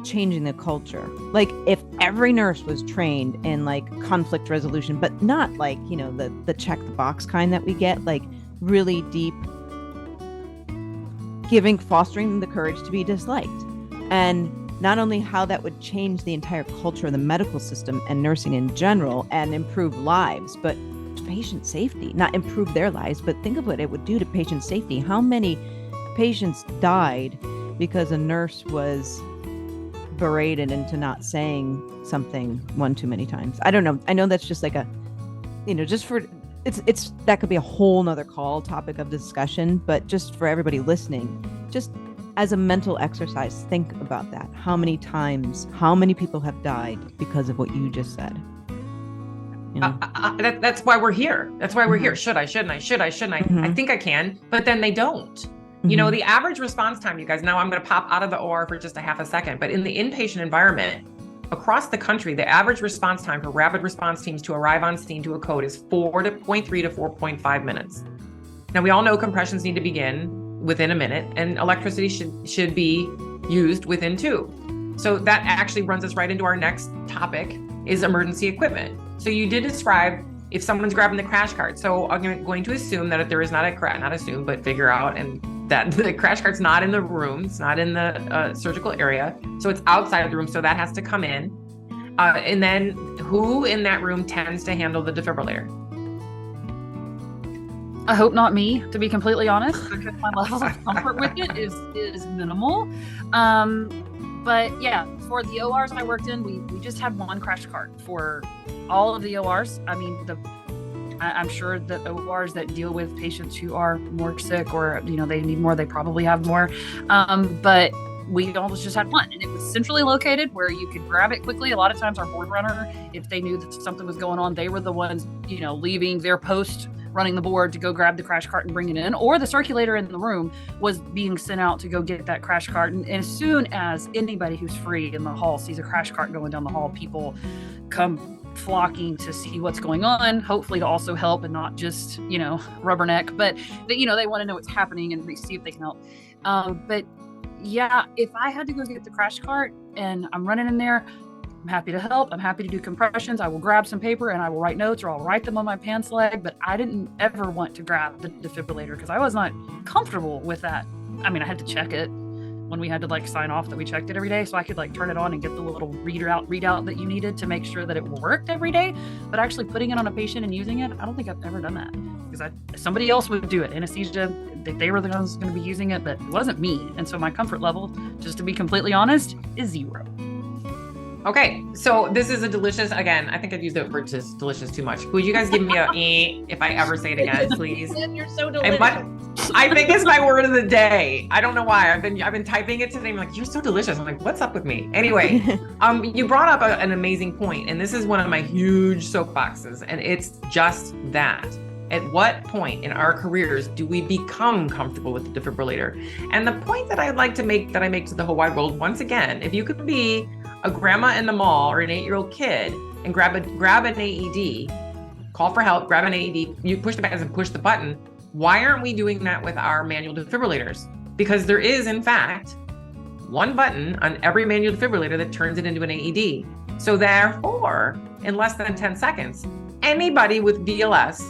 Speaker 3: changing the culture. Like if every nurse was trained in like conflict resolution, but not like, the check the box kind that we get, like really deep, fostering the courage to be disliked. And not only how that would change the entire culture of the medical system and nursing in general and improve lives, but patient safety, not improve their lives, but think of what it would do to patient safety. How many patients died because a nurse was berated into not saying something one too many times? I don't know. I know that's just like a, just for, it's that could be a whole nother topic of discussion, but just for everybody listening, just as a mental exercise, think about that. How many people have died because of what you just said?
Speaker 1: That's why we're here. That's why we're here. Should I? Shouldn't I? I think I can, but then they don't. The average response time, you guys, now I'm going to pop out of the OR for just a half a second, but in the inpatient environment across the country, the average response time for rapid response teams to arrive on scene to a code is 4.3 to 4.5 minutes. Now, we all know compressions need to begin within a minute and electricity should be used within 2. So that actually runs us right into our next topic is emergency equipment. So you did describe if someone's grabbing the crash cart. So I'm going to assume that if there is not but figure out, and that the crash cart's not in the room, it's not in the surgical area. So it's outside of the room. So that has to come in. And then who in that room tends to handle the defibrillator?
Speaker 2: I hope not me, to be completely honest, because my level of comfort with it is minimal. But yeah, for the ORs I worked in, we just had one crash cart for all of the ORs. I mean, I'm sure that ORs that deal with patients who are more sick or, they need more, they probably have more. But we almost just had one, and it was centrally located where you could grab it quickly. A lot of times our board runner, if they knew that something was going on, they were the ones, leaving their post, running the board to go grab the crash cart and bring it in, or the circulator in the room was being sent out to go get that crash cart. And as soon as anybody who's free in the hall sees a crash cart going down the hall, people come flocking to see what's going on, hopefully to also help and not just, rubberneck, but they want to know what's happening and see if they can help. But yeah, if I had to go get the crash cart and I'm running in there, I'm happy to help. I'm happy to do compressions. I will grab some paper and I will write notes, or I'll write them on my pants leg, but I didn't ever want to grab the defibrillator because I was not comfortable with that. I mean, I had to check it when we had to sign off that we checked it every day, so I could turn it on and get the little readout that you needed to make sure that it worked every day. But actually putting it on a patient and using it, I don't think I've ever done that, because somebody else would do it. Anesthesia, they were the ones going to be using it, but it wasn't me. And so my comfort level, just to be completely honest, is 0.
Speaker 1: Okay, so this is a delicious, again, I think I've used the word just delicious too much. Would you guys give me a if I ever say it again, please?
Speaker 4: You're so delicious.
Speaker 1: I think it's my word of the day. I don't know why. I've been typing it today. I'm like, you're so delicious. I'm like, what's up with me? Anyway, you brought up an amazing point, and this is one of my huge soapboxes, and it's just that. At what point in our careers do we become comfortable with the defibrillator? And the point that I'd like to make, that I make to the whole wide world, once again, if you could be a grandma in the mall or an 8-year-old kid and grab an AED, call for help, grab an AED, you push the buttons and push the button. Why aren't we doing that with our manual defibrillators? Because there is, in fact, one button on every manual defibrillator that turns it into an AED. So therefore, in less than 10 seconds, anybody with VLS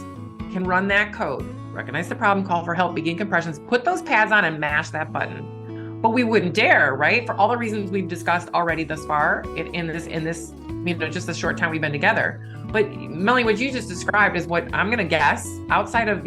Speaker 1: can run that code, recognize the problem, call for help, begin compressions, put those pads on and mash that button. But we wouldn't dare, right? For all the reasons we've discussed already thus far in this, just the short time we've been together. But Melanie, what you just described is what I'm gonna guess, outside of,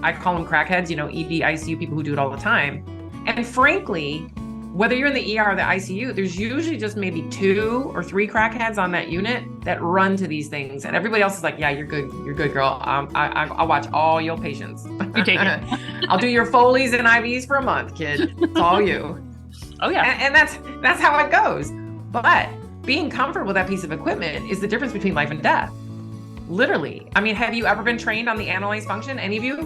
Speaker 1: I call them crackheads, ED, ICU people who do it all the time. And frankly, whether you're in the ER or the ICU, there's usually just maybe 2 or 3 crackheads on that unit that run to these things. And everybody else is like, yeah, you're good, girl. I'll watch all your patients.
Speaker 2: You take it.
Speaker 1: I'll do your Foleys and IVs for a month, kid. It's all you.
Speaker 2: Oh yeah.
Speaker 1: And that's how it goes. But being comfortable with that piece of equipment is the difference between life and death. Literally. I mean, have you ever been trained on the analyze function? Any of you?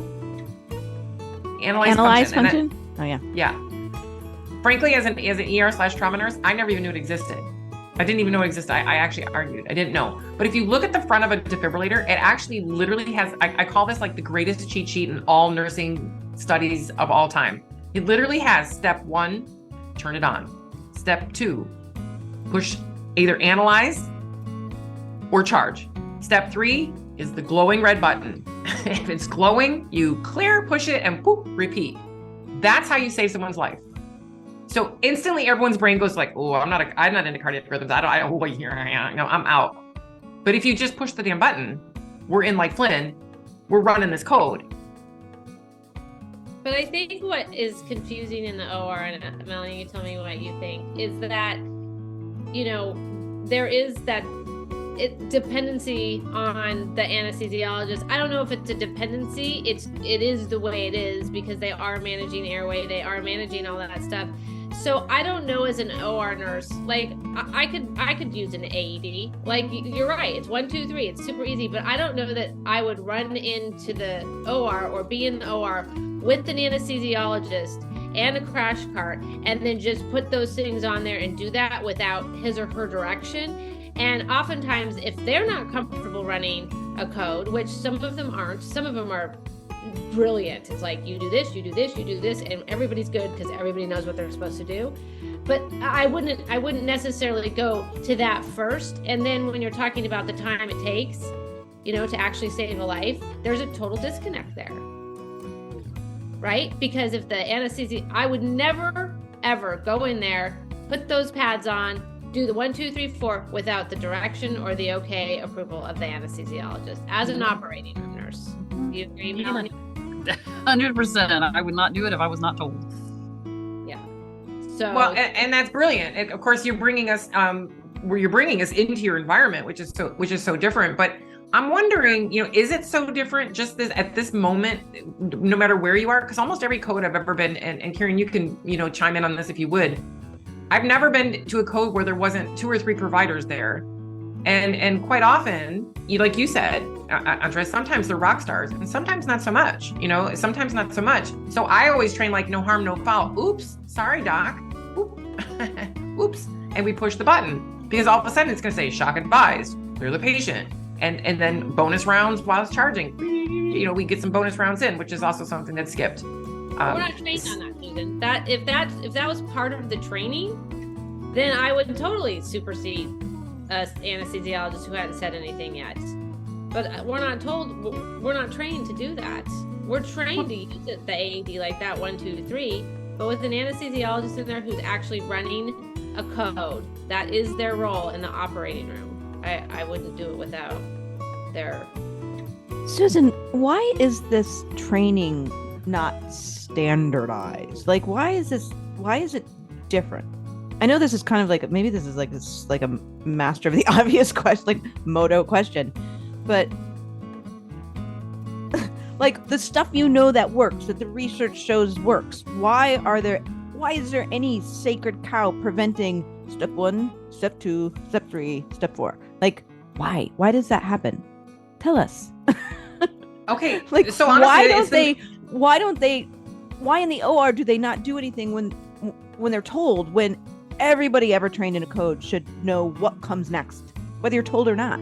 Speaker 3: Analyze function? Oh yeah.
Speaker 1: Yeah. Frankly, as an ER/trauma nurse, I never even knew it existed. I didn't even know it existed. I actually argued. I didn't know. But if you look at the front of a defibrillator, it actually literally has, I call this like the greatest cheat sheet in all nursing studies of all time. It literally has step 1, turn it on. Step 2, push either analyze or charge. Step 3 is the glowing red button. If it's glowing, you clear, push it, and poof, repeat. That's how you save someone's life. So instantly everyone's brain goes like, oh, I'm not into cardiac rhythms. I'm out. But if you just push the damn button, we're in like Flynn, we're running this code.
Speaker 4: But I think what is confusing in the OR, and Melanie, you tell me what you think, is that, there is that dependency on the anesthesiologist. I don't know if it's a dependency. It is the way it is because they are managing airway, they are managing all that stuff. So I don't know, as an OR nurse, like I could use an AED. Like you're right, it's 1, 2, 3. It's super easy, but I don't know that I would run into the OR or be in the OR with an anesthesiologist and a crash cart and then just put those things on there and do that without his or her direction. And oftentimes, if they're not comfortable running a code, which some of them aren't, some of them are brilliant. It's like, you do this, you do this, you do this, and everybody's good because everybody knows what they're supposed to do. But I wouldn't necessarily go to that first. And then when you're talking about the time it takes, to actually save a life, there's a total disconnect there. Right? Because if the anesthesia, I would never, ever go in there, put those pads on, do the 1, 2, 3, 4 without the direction or the okay approval of the anesthesiologist as an operating room nurse. Do you agree, Melanie?
Speaker 2: 100%. I would not do it if I was not told.
Speaker 4: Yeah. So
Speaker 1: well, and that's brilliant. And of course, you're bringing us into your environment, which is so different. But I'm wondering, is it so different just at this moment, no matter where you are? Because almost every code I've ever been, and Karen, you can, chime in on this if you would. I've never been to a code where there wasn't 2 or 3 providers there. And quite often, like you said, Andrea, sometimes they're rock stars and sometimes not so much, sometimes not so much. So I always train like no harm, no foul. Oops, sorry, doc. Oops. And we push the button because all of a sudden it's going to say shock advised, clear the patient. And then bonus rounds while it's charging. We get some bonus rounds in, which is also something that's skipped.
Speaker 4: We're not trained on that, Susan. If that was part of the training, then I would totally supersede an anesthesiologist who hadn't said anything yet. But we're not trained to do that. We're trained to use the AED like that 1, 2, 3, but with an anesthesiologist in there who's actually running a code, that is their role in the operating room. I wouldn't do it without their.
Speaker 3: Susan, why is this training not standardized? Like, why is it different? I know this is kind of like, maybe this is like a master of the obvious question, like Moto question, but like the stuff that works, that the research shows works. Why is there any sacred cow preventing step 1, step 2, step 3, step 4? Like, why? Why does that happen? Tell us.
Speaker 1: Okay.
Speaker 3: Like,
Speaker 1: so honestly,
Speaker 3: why in the OR do they not do anything when they're told, when everybody ever trained in a code should know what comes next, whether you're told or not?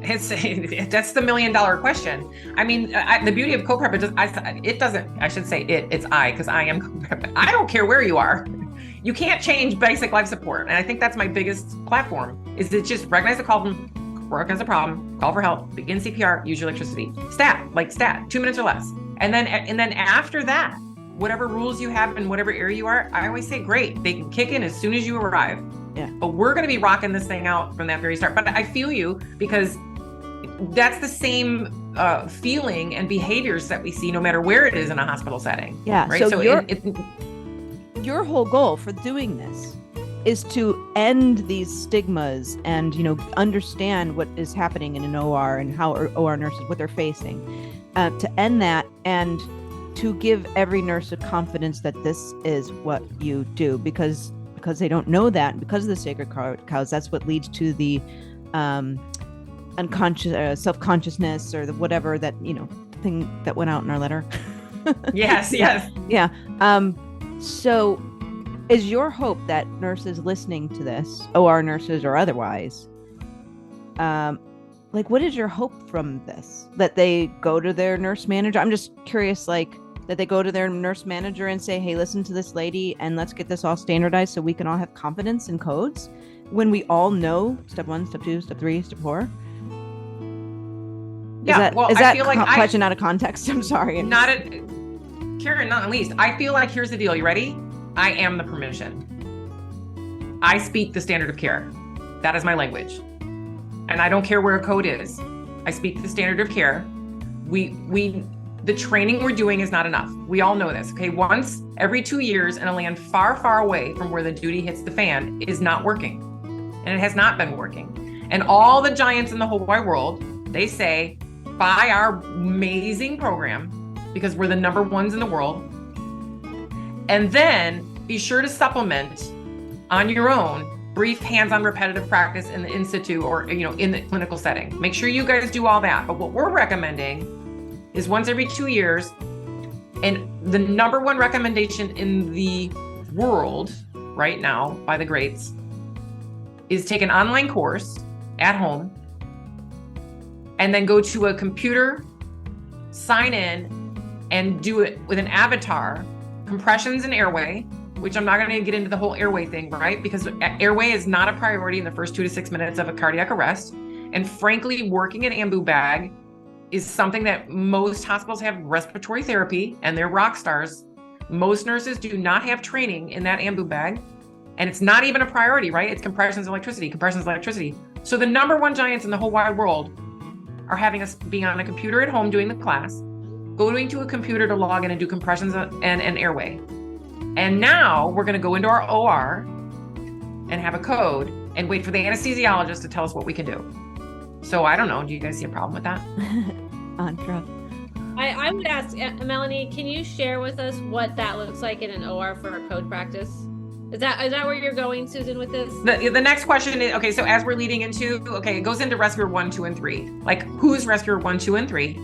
Speaker 1: That's the $1 million question. I mean, the beauty of codeprep, it's I, because I am codeprep. I don't care where you are. You can't change basic life support. And I think that's my biggest platform, is to just recognize the problem, recognize the problem, call for help, begin CPR, use your electricity. Stat, 2 minutes or less. And then after that, whatever rules you have in whatever area you are, I always say, great, they can kick in as soon as you arrive.
Speaker 3: Yeah.
Speaker 1: But we're going to be rocking this thing out from that very start. But I feel you, because that's the same feeling and behaviors that we see no matter where it is in a hospital setting.
Speaker 3: Yeah.
Speaker 1: Right. So
Speaker 3: your whole goal for doing this is to end these stigmas and, understand what is happening in an OR and how OR nurses, what they're facing, to end that and to give every nurse a confidence that this is what you do, because they don't know that, because of the sacred cows. That's what leads to the unconscious self-consciousness, or the whatever that thing that went out in our letter.
Speaker 1: Yes.
Speaker 3: Yeah. So is your hope that nurses listening to this, OR nurses or otherwise, what is your hope from this? That they go to their nurse manager? I'm just curious, that they go to their nurse manager and say, hey, listen to this lady and let's get this all standardized so we can all have confidence in codes, when we all know step 1, step 2, step 3, step 4.
Speaker 1: Yeah,
Speaker 3: is that
Speaker 1: I feel like
Speaker 3: question out of context? I'm sorry.
Speaker 1: Karen, not least. I feel like, here's the deal. You ready? I am the permission. I speak the standard of care. That is my language. And I don't care where a code is. I speak the standard of care. The training we're doing is not enough. We all know this, okay? Once every 2 years in a land far, far away from where the duty hits the fan is not working. And it has not been working. And all the giants in the whole wide world, they say, buy our amazing program because we're the number ones in the world. And then be sure to supplement on your own brief hands-on repetitive practice in the institute or, in the clinical setting. Make sure you guys do all that. But what we're recommending is once every 2 years, and the number one recommendation in the world right now by the greats is take an online course at home and then go to a computer, sign in, and do it with an avatar, compressions and airway, which I'm not going to get into the whole airway thing, right? Because airway is not a priority in the first 2 to 6 minutes of a cardiac arrest. And frankly, working an ambu bag is something that most hospitals have respiratory therapy, and they're rock stars. Most nurses do not have training in that ambu bag. And it's not even a priority, right? It's compressions, electricity. So the number one giants in the whole wide world are having us being on a computer at home doing the class, going to a computer to log in and do compressions and airway. And now we're going to go into our OR and have a code and wait for the anesthesiologist to tell us what we can do. So I don't know. Do you guys see a problem with that?
Speaker 3: Andra.
Speaker 4: I would ask, Melanie, can you share with us what that looks like in an OR for a code practice? Is that where you're going, Susan, with this?
Speaker 1: The next question is, okay, so as we're leading into, okay, it goes into respirator 1, 2, and 3. Like, who's respirator 1, 2, and 3?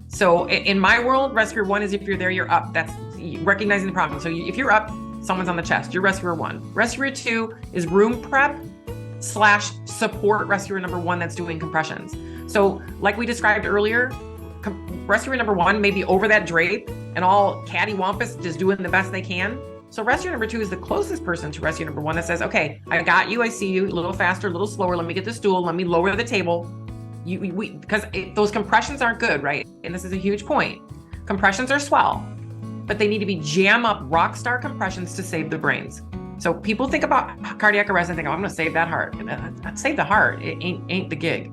Speaker 1: So in my world, respirator 1 is if you're there, you're up. That's recognizing the problem. So if you're up, someone's on the chest, you're respirator 1. Respirator 2 is room prep / support respirator number 1 that's doing compressions. So like we described earlier, respirator number 1 may be over that drape and all cattywampus just doing the best they can. So respirator number 2 is the closest person to respirator number 1 that says, okay, I got you, I see you, a little faster, a little slower, let me get the stool, let me lower the table. Because those compressions aren't good, right? And this is a huge point. Compressions are swell, but they need to be jam up rock star compressions to save the brains. So people think about cardiac arrest and think, oh, I'm gonna save that heart. Save the heart, it ain't the gig.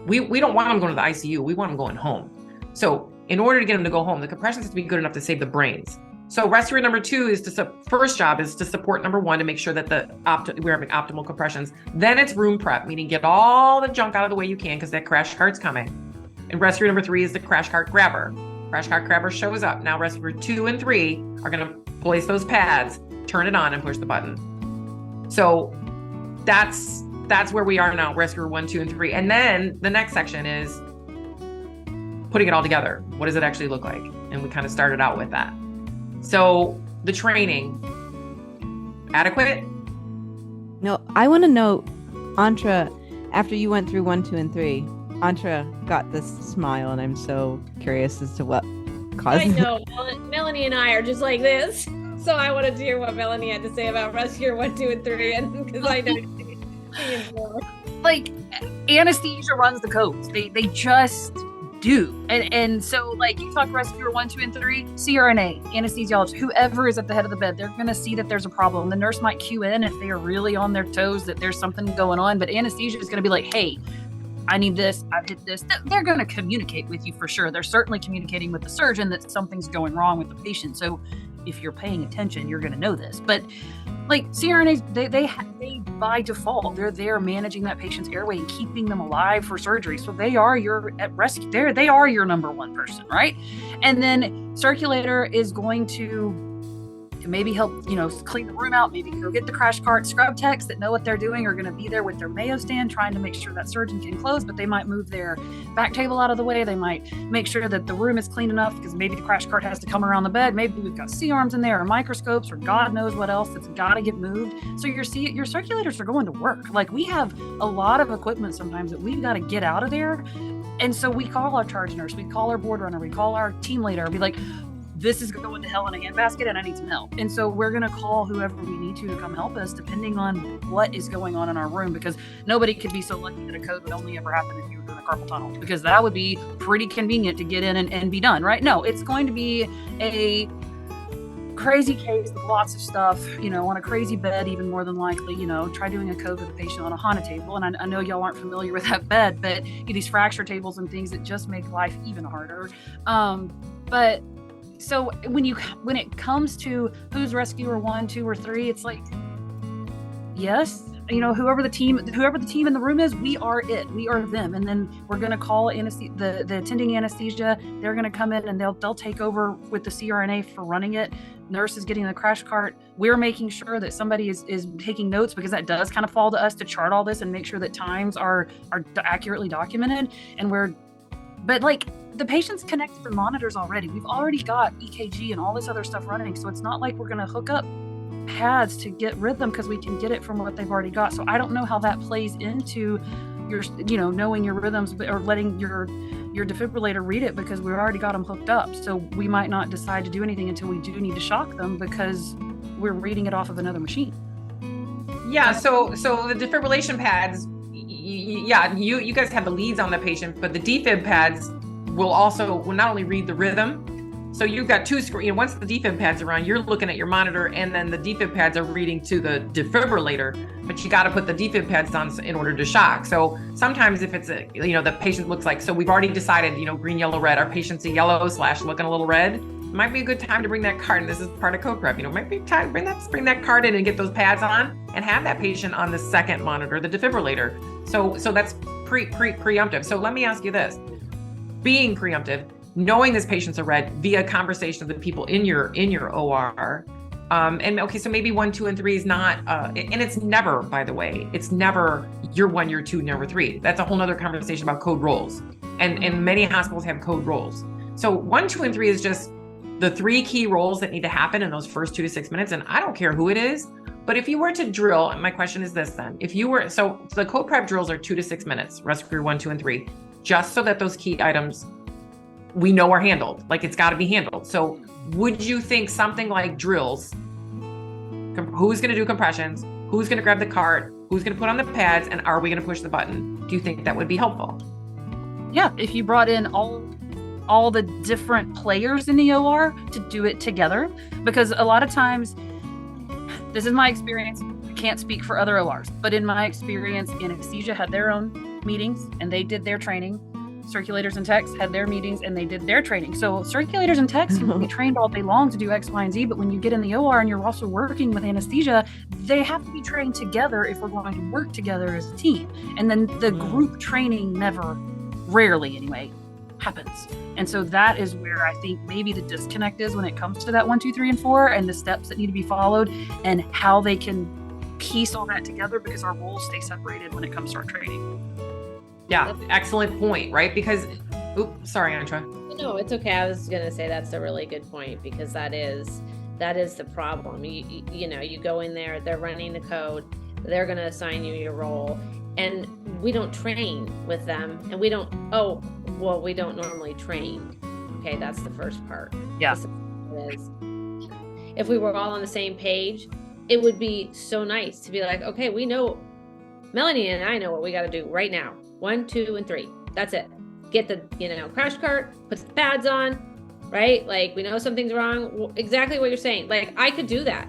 Speaker 1: We don't want them going to the ICU, we want them going home. So in order to get them to go home, the compressions have to be good enough to save the brains. So respirator number 2 is first job is to support number 1 to make sure that we're having optimal compressions. Then it's room prep, meaning get all the junk out of the way you can because that crash cart's coming. And respirator number 3 is the crash cart grabber. Crash cart grabber shows up. Now respirator 2 and 3 are going to place those pads, turn it on, and push the button. So that's where we are now, respirator 1, 2, and 3. And then the next section is putting it all together. What does it actually look like? And we kind of started out with that. So the training, adequate?
Speaker 3: No, I want to know, Andra, after you went through 1, 2, and 3, Andra got this smile, and I'm so curious as to what caused it.
Speaker 4: I know. Melanie and I are just like this. So I wanted to hear what Melanie had to say about respirator 1, 2, and 3, and because I know
Speaker 2: like anesthesia runs the codes. They just do. And so like you talk respirator 1, 2, and 3, CRNA, anesthesiologist, whoever is at the head of the bed, they're going to see that there's a problem. The nurse might cue in if they are really on their toes that there's something going on, but anesthesia is going to be like, hey, I need this, I've hit this. They're going to communicate with you for sure. They're certainly communicating with the surgeon that something's going wrong with the patient. So if you're paying attention, you're going to know this. But like CRNAs, they by default, they're there managing that patient's airway and keeping them alive for surgery. So they are your at rescue. They are your number 1 person, right? And then circulator is going to maybe help, clean the room out, maybe go get the crash cart. Scrub techs that know what they're doing are going to be there with their Mayo stand trying to make sure that surgeon can close, but they might move their back table out of the way. They might make sure that the room is clean enough because maybe the crash cart has to come around the bed. Maybe we've got C-arms in there or microscopes or God knows what else that's got to get moved. So your circulators are going to work. Like we have a lot of equipment sometimes that we've got to get out of there. And so we call our charge nurse, we call our board runner, we call our team leader, be like, this is going to hell in a handbasket and I need some help. And so we're going to call whoever we need to come help us depending on what is going on in our room, because nobody could be so lucky that a code would only ever happen if you were doing a carpal tunnel, because that would be pretty convenient to get in and be done, right? No, it's going to be a crazy case with lots of stuff, on a crazy bed, even more than likely, try doing a code with a patient on a HANA table. And I know y'all aren't familiar with that bed, but these fracture tables and things that just make life even harder. But so when it comes to who's rescuer 1, 2, or 3, it's like, yes, whoever the team in the room is, we are it, we are them. And then we're going to call the attending anesthesia. They're going to come in and they'll take over with the CRNA for running it. Nurse is getting the crash cart. We're making sure that somebody is taking notes, because that does kind of fall to us to chart all this and make sure that times are accurately documented. But like, the patient's connected to monitors already. We've already got EKG and all this other stuff running. So it's not like we're going to hook up pads to get rhythm, because we can get it from what they've already got. So I don't know how that plays into your, knowing your rhythms or letting your defibrillator read it, because we've already got them hooked up. So we might not decide to do anything until we do need to shock them, because we're reading it off of another machine.
Speaker 1: Yeah. So the defibrillation pads, you guys have the leads on the patient, but the defib pads will not only read the rhythm. So you've got two screens. Once the defib pads are on, you're looking at your monitor, and then the defib pads are reading to the defibrillator. But you got to put the defib pads on in order to shock. So sometimes if it's the patient looks like, so we've already decided, green, yellow, red. Our patient's a yellow / looking a little red. Might be a good time to bring that card. And this is part of CodePrep. Might be time to bring that card in and get those pads on, and have that patient on the second monitor, the defibrillator. So that's preemptive. So let me ask you this: being preemptive, knowing this patient's a red via conversation of the people in your OR. And okay, so maybe 1, 2, and 3 is not, and it's never, by the way, it's never year 1, year 2, year 3. That's a whole nother conversation about code roles. And many hospitals have code roles. So 1, 2, and 3 is just the 3 key roles that need to happen in those first 2 to 6 minutes. And I don't care who it is, but if you were to drill, and my question is this then, so the code prep drills are 2 to 6 minutes, respiratory 1, 2, and 3, just so that those key items we know are handled, like it's got to be handled. So would you think something like drills, who's going to do compressions, who's going to grab the cart, who's going to put on the pads, and are we going to push the button? Do you think that would be helpful?
Speaker 2: Yeah, if you brought in all the different players in the OR to do it together, because a lot of times, this is my experience, I can't speak for other ORs, but in my experience, anesthesia had their own meetings and they did their training. Circulators and techs had their meetings and they did their training. So circulators and techs can be trained all day long to do X, Y, and Z, but when you get in the OR and you're also working with anesthesia, they have to be trained together if we're going to work together as a team. And then the group training rarely anyway, happens. And so that is where I think maybe the disconnect is when it comes to that 1, 2, 3, and 4 and the steps that need to be followed and how they can piece all that together, because our roles stay separated when it comes to our training.
Speaker 1: Yeah, excellent point, right? Because, sorry, Andrea.
Speaker 4: No, it's okay. I was going to say that's a really good point, because that is the problem. You go in there, they're running the code, they're going to assign you your role, and we don't train with them, and we don't normally train. Okay, that's the first part.
Speaker 2: Yeah.
Speaker 4: If we were all on the same page, it would be so nice to be like, okay, we know, Melanie and I know what we got to do right now. 1, 2, and 3. That's it. Get the, crash cart, put the pads on, right? Like, we know something's wrong. Exactly what you're saying. Like, I could do that.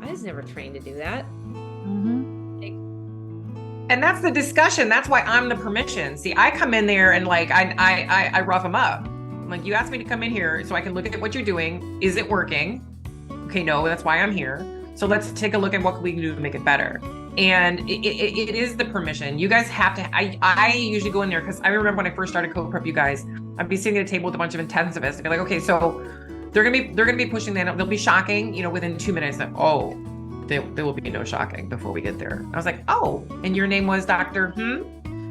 Speaker 4: I was never trained to do that.
Speaker 1: And that's the discussion. That's why I'm the permission. See, I come in there and I rough them up. I'm like, you asked me to come in here so I can look at what you're doing. Is it working? Okay, no, that's why I'm here. So let's take a look at what we can do to make it better. And it is the permission. You guys have to, I usually go in there because I remember when I first started CodePrep, you guys, I'd be sitting at a table with a bunch of intensivists. I'd be like, okay, so they're gonna be pushing that. They'll be shocking, within 2 minutes. There will be no shocking before we get there. I was like, oh, and your name was Dr.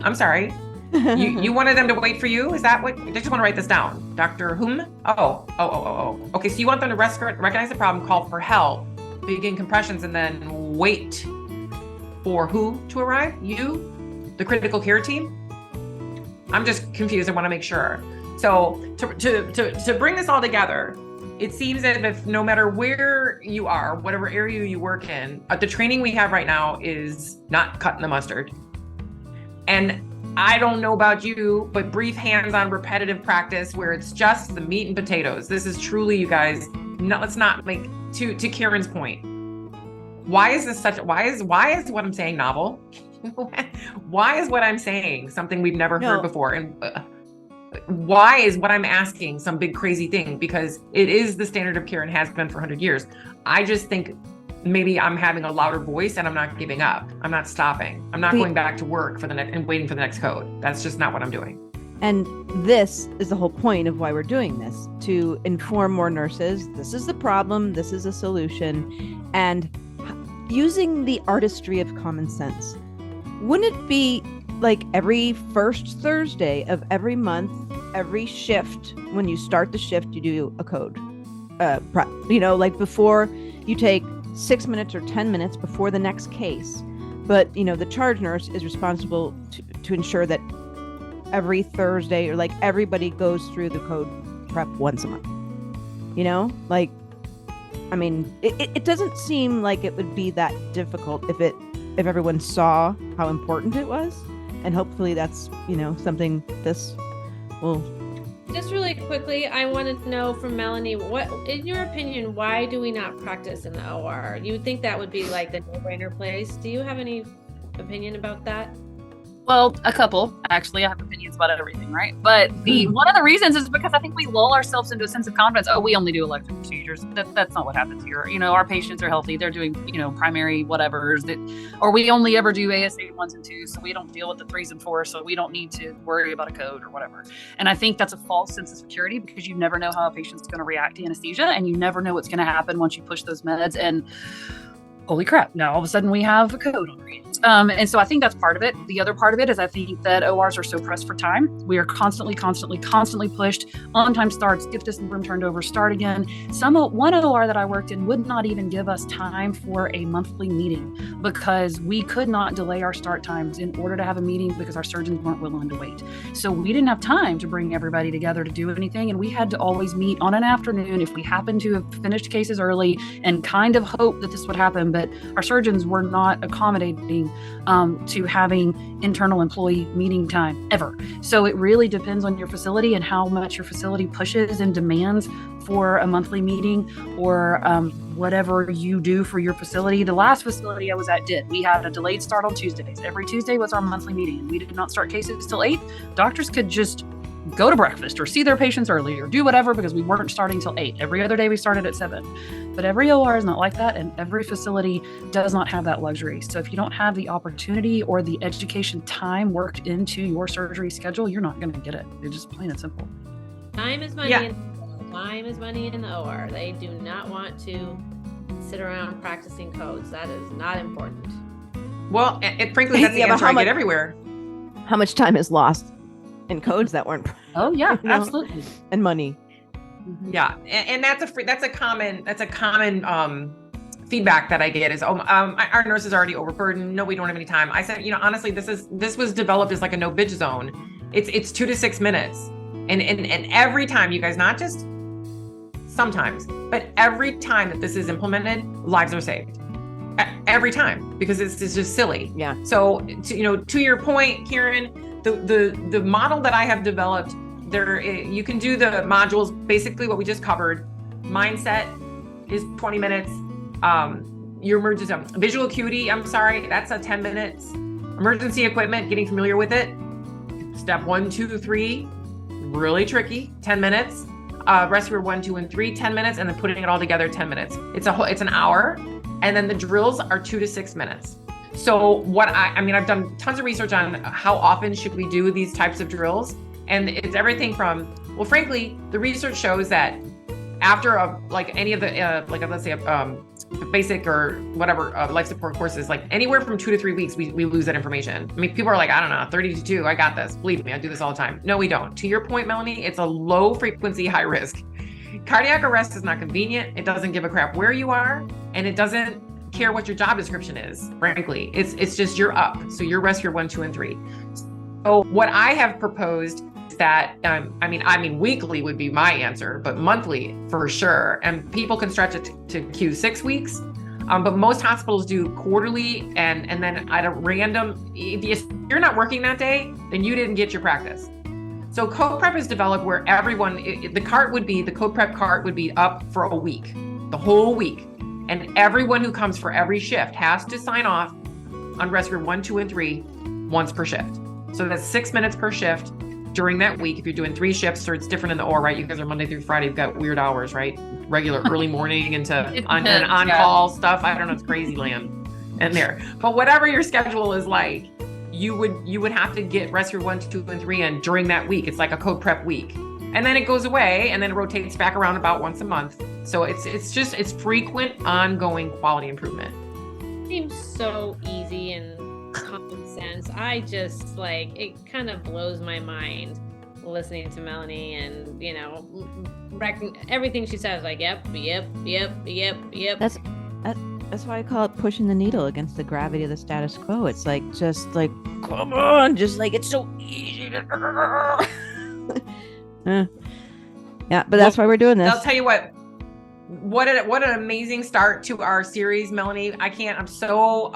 Speaker 1: I'm sorry. You wanted them to wait for you? Is that what? I just want to write this down. Dr. Whom? Oh. Okay, so you want them to recognize the problem, call for help, begin compressions, and then wait for who to arrive? You? The critical care team? I'm just confused. I want to make sure. So to bring this all together, it seems as if no matter where you are, whatever area you work in, the training we have right now is not cutting the mustard. And I don't know about you, but brief hands-on repetitive practice where it's just the meat and potatoes. This is truly, you guys, let's not make, to Karen's point. Why is what I'm saying novel? Why is what I'm saying something we've never heard before? And why is what I'm asking some big crazy thing? Because it is the standard of care and has been for 100 years. I just think maybe I'm having a louder voice and I'm not giving up. I'm not stopping. I'm not going back to work and waiting for the next code. That's just not what I'm doing.
Speaker 3: And this is the whole point of why we're doing this, to inform more nurses. This is the problem. This is a solution. And using the artistry of common sense. Wouldn't it be like every first Thursday of every month, every shift, when you start the shift, you do a code prep, like before you take 6 minutes or 10 minutes before the next case. But, the charge nurse is responsible to ensure that every Thursday, or like everybody goes through the code prep once a month, it doesn't seem like it would be that difficult if everyone saw how important it was. and hopefully that's, something this will.
Speaker 4: Just really quickly, I want to know from Melanie, what, in your opinion, why do we not practice in the OR? You would think that would be like the no-brainer place. Do you have any opinion about that?
Speaker 2: Well, a couple. Actually, I have opinions about everything, right? But one of the reasons is because I think we lull ourselves into a sense of confidence. Oh, we only do elective procedures. That's not what happens here. Our patients are healthy. They're doing, primary whatevers. Or we only ever do ASA 1s and 2s, so we don't deal with the 3s and 4s, so we don't need to worry about a code or whatever. And I think that's a false sense of security because you never know how a patient's going to react to anesthesia, and you never know what's going to happen once you push those meds. And holy crap, now all of a sudden we have a code on our hands. And so I think that's part of it. The other part of it is I think that ORs are so pressed for time. We are constantly pushed. On time starts, get this room turned over, start again. One OR that I worked in would not even give us time for a monthly meeting because we could not delay our start times in order to have a meeting because our surgeons weren't willing to wait. So we didn't have time to bring everybody together to do anything. And we had to always meet on an afternoon if we happened to have finished cases early and kind of hope that this would happen. But our surgeons were not accommodating to having internal employee meeting time ever. So it really depends on your facility and how much your facility pushes and demands for a monthly meeting or whatever you do for your facility. The last facility I was at did. We had a delayed start on Tuesdays. Every Tuesday was our monthly meeting. We did not start cases till 8. Doctors could just go to breakfast or see their patients early or do whatever because we weren't starting till 8. Every other day we started at 7. But every OR is not like that, and every facility does not have that luxury. So if you don't have the opportunity or the education time worked into your surgery schedule, you're not going to get it. It's just plain and simple.
Speaker 4: Time is money. Yeah. Time is money in the OR. They do not want to sit around practicing codes. That is not important.
Speaker 1: Well, frankly, that's the answer I get everywhere.
Speaker 3: How much time is lost in codes that weren't?
Speaker 2: Oh yeah, absolutely.
Speaker 3: And money.
Speaker 1: Yeah, and that's a common feedback that I get is, our nurse is already overburdened. No, we don't have any time. I said, honestly, this was developed as like a no bitch zone. It's 2 to 6 minutes, and every time, you guys, not just sometimes, but every time that this is implemented, lives are saved. Every time, because it's just silly.
Speaker 3: Yeah.
Speaker 1: So to your point, Karen. The model that I have developed, you can do the modules, basically what we just covered. Mindset is 20 minutes. Your emergency, visual acuity, that's 10 minutes. Emergency equipment, getting familiar with it. Step 1, 2, 3, really tricky, 10 minutes. Respirator 1, 2, and 3, 10 minutes, and then putting it all together, 10 minutes. It's an hour, and then the drills are 2 to 6 minutes. So I've done tons of research on how often should we do these types of drills. And it's everything from, well, frankly, the research shows that after any of the, let's say basic or whatever life support courses, like anywhere from 2 to 3 weeks, we lose that information. I mean, people are like, I don't know, 30 to 2, I got this. Believe me, I do this all the time. No, we don't. To your point, Melanie, it's a low frequency, high risk. Cardiac arrest is not convenient. It doesn't give a crap where you are, and it doesn't care what your job description is, frankly. It's just you're up. So you're respirator 1, 2, and 3. So what I have proposed is that, weekly would be my answer, but monthly for sure. And people can stretch it to Q 6 weeks. But most hospitals do quarterly and then at a random, if you're not working that day, then you didn't get your practice. So codeprep is developed where everyone, the codeprep cart would be up for a week, the whole week. And everyone who comes for every shift has to sign off on respirator 1, 2, and 3 once per shift. So that's 6 minutes per shift during that week. If you're doing 3 shifts, or it's different in the OR, right? You guys are Monday through Friday. You've got weird hours, right? Regular early morning into on-call stuff. I don't know. It's crazy land in there. But whatever your schedule is like, you would have to get respirator 1, 2, and 3 in during that week. It's like a code prep week. And then it goes away, and then it rotates back around about once a month. So it's frequent, ongoing quality improvement.
Speaker 4: Seems so easy and common sense. I just it kind of blows my mind listening to Melanie and everything she says. Like, yep.
Speaker 3: That's why I call it pushing the needle against the gravity of the status quo. It's come on, it's so easy to. Yeah, but that's why we're doing this.
Speaker 1: I'll tell you what an amazing start to our series, Melanie. I'm so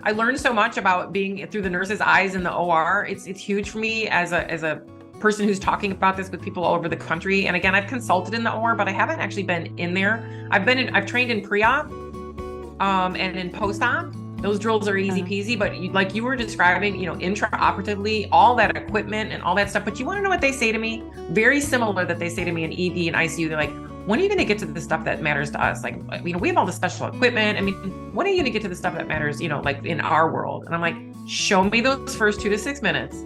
Speaker 1: I learned so much about being through the nurse's eyes in the OR. It's huge for me as a person who's talking about this with people all over the country. And again, I've consulted in the OR, but I haven't actually been in there. I've trained in pre-op and in post-op. Those drills are easy peasy, but like you were describing, intraoperatively, all that equipment and all that stuff. But you want to know what they say to me? Very similar that they say to me in ED and ICU. They're like, when are you going to get to the stuff that matters to us? Like, we have all the special equipment. I mean, when are you going to get to the stuff that matters, like in our world? And I'm like, show me those first 2 to 6 minutes.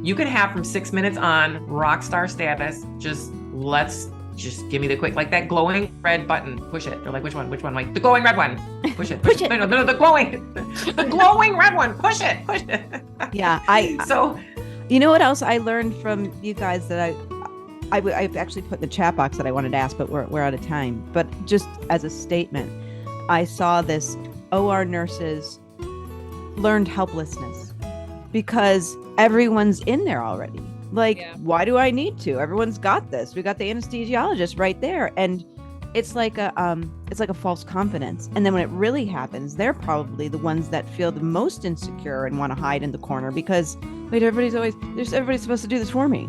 Speaker 1: You can have from 6 minutes on rock star status. Just give me the quick, like that glowing red button. Push it. They're like, which one? I'm like, the glowing red one. Push it. Push it. No, the glowing red one. Push it.
Speaker 3: Yeah.
Speaker 1: So,
Speaker 3: you know what else I learned from you guys that I've actually put in the chat box that I wanted to ask, but we're out of time. But just as a statement, I saw this OR nurses learned helplessness because everyone's in there already. Like, why do I need to? Everyone's got this. We got the anesthesiologist right there. And it's like a false confidence. And then when it really happens, they're probably the ones that feel the most insecure and want to hide in the corner because, wait, everybody's supposed to do this for me.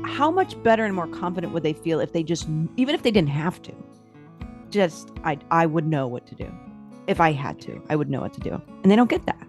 Speaker 3: How much better and more confident would they feel if they even if they didn't have to, I would know what to do. If I had to, I would know what to do. And they don't get that.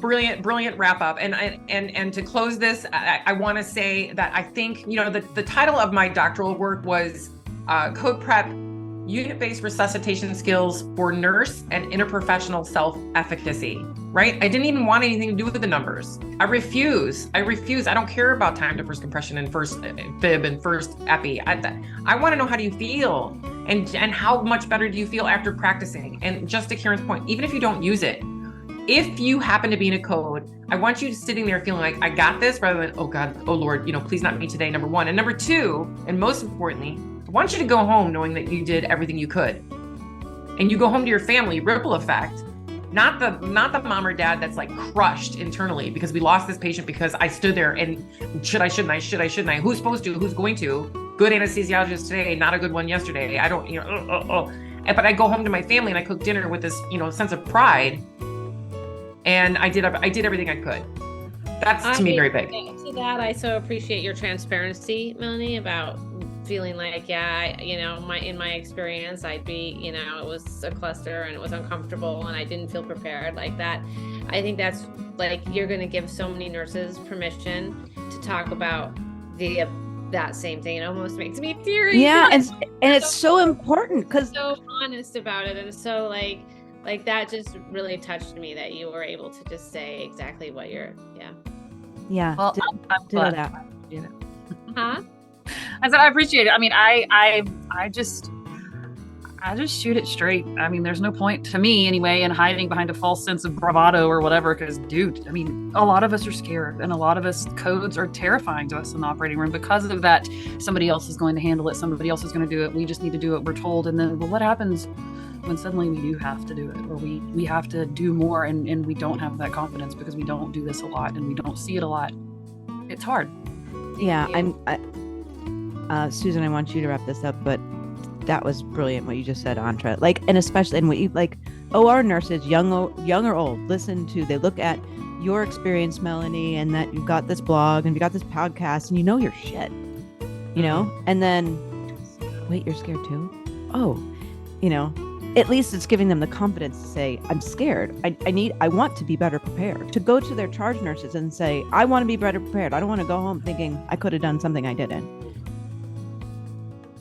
Speaker 1: Brilliant wrap up. And to close this, I want to say that I think, the title of my doctoral work was codeprep, unit-based resuscitation skills for nurse and interprofessional self-efficacy, right? I didn't even want anything to do with the numbers. I refuse. I don't care about time to first compression and first fib and first epi. I want to know, how do you feel? And how much better do you feel after practicing? And just to Karen's point, even if you don't use it, if you happen to be in a code, I want you sitting there feeling like, I got this, rather than, oh God, oh Lord, please not me today, number one. And number two, and most importantly, I want you to go home knowing that you did everything you could. And you go home to your family, ripple effect, not the mom or dad that's like crushed internally because we lost this patient because I stood there and shouldn't I? Who's supposed to, who's going to? Good anesthesiologist today, not a good one yesterday. I don't, But I go home to my family and I cook dinner with this, sense of pride. And I did everything I could. That's to me very big.
Speaker 4: To that, I so appreciate your transparency, Melanie, about feeling like, in my experience, I'd be, it was a cluster and it was uncomfortable and I didn't feel prepared like that. I think that's like, you're going to give so many nurses permission to talk about that same thing. It almost makes me teary.
Speaker 3: Yeah, and it's so important because
Speaker 4: so honest about it, and so like that just really touched me that you were able to just say exactly what you're.
Speaker 2: Well, I'm glad that.
Speaker 4: Huh?
Speaker 2: I said I appreciate it. I mean, I just shoot it straight. I mean, there's no point to me anyway in hiding behind a false sense of bravado or whatever. Because, dude, I mean, a lot of us are scared, and a lot of us codes are terrifying to us in the operating room because of that. Somebody else is going to handle it. Somebody else is going to do it. We just need to do what we're told. And then, well, what happens when suddenly we do have to do it, or we have to do more, and we don't have that confidence because we don't do this a lot and we don't see it a lot? It's hard.
Speaker 3: Yeah, Susan, I want you to wrap this up, but that was brilliant what you just said, Antra. Like, and especially, and what you like, OR nurses, young or old, they look at your experience, Melanie, and that you've got this blog and you got this podcast, and your shit, and then, wait, you're scared too? Oh, at least it's giving them the confidence to say, I'm scared. I want to be better prepared. To go to their charge nurses and say, I want to be better prepared. I don't want to go home thinking I could have done something I didn't.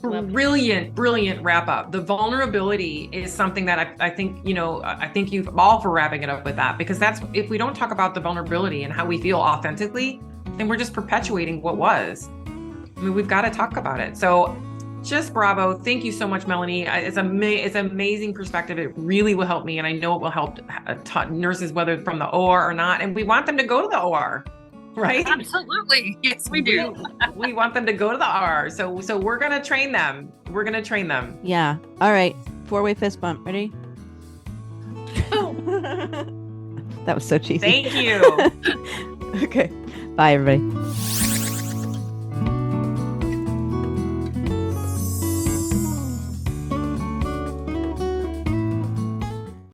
Speaker 1: Brilliant wrap up. The vulnerability is something that I think, I thank you all for wrapping it up with that, because that's, if we don't talk about the vulnerability and how we feel authentically, then we're just perpetuating what was. I mean, we've got to talk about it. So just bravo. Thank you so much, Melanie. It's amazing perspective. It really will help me. And I know it will help nurses, whether from the OR or not. And we want them to go to the OR, right?
Speaker 2: Absolutely. Yes, we do.
Speaker 1: We want them to go to the OR. So we're going to train them.
Speaker 3: Yeah. All right. 4-way fist bump. Ready? That was so cheesy.
Speaker 1: Thank you.
Speaker 3: Okay. Bye, everybody.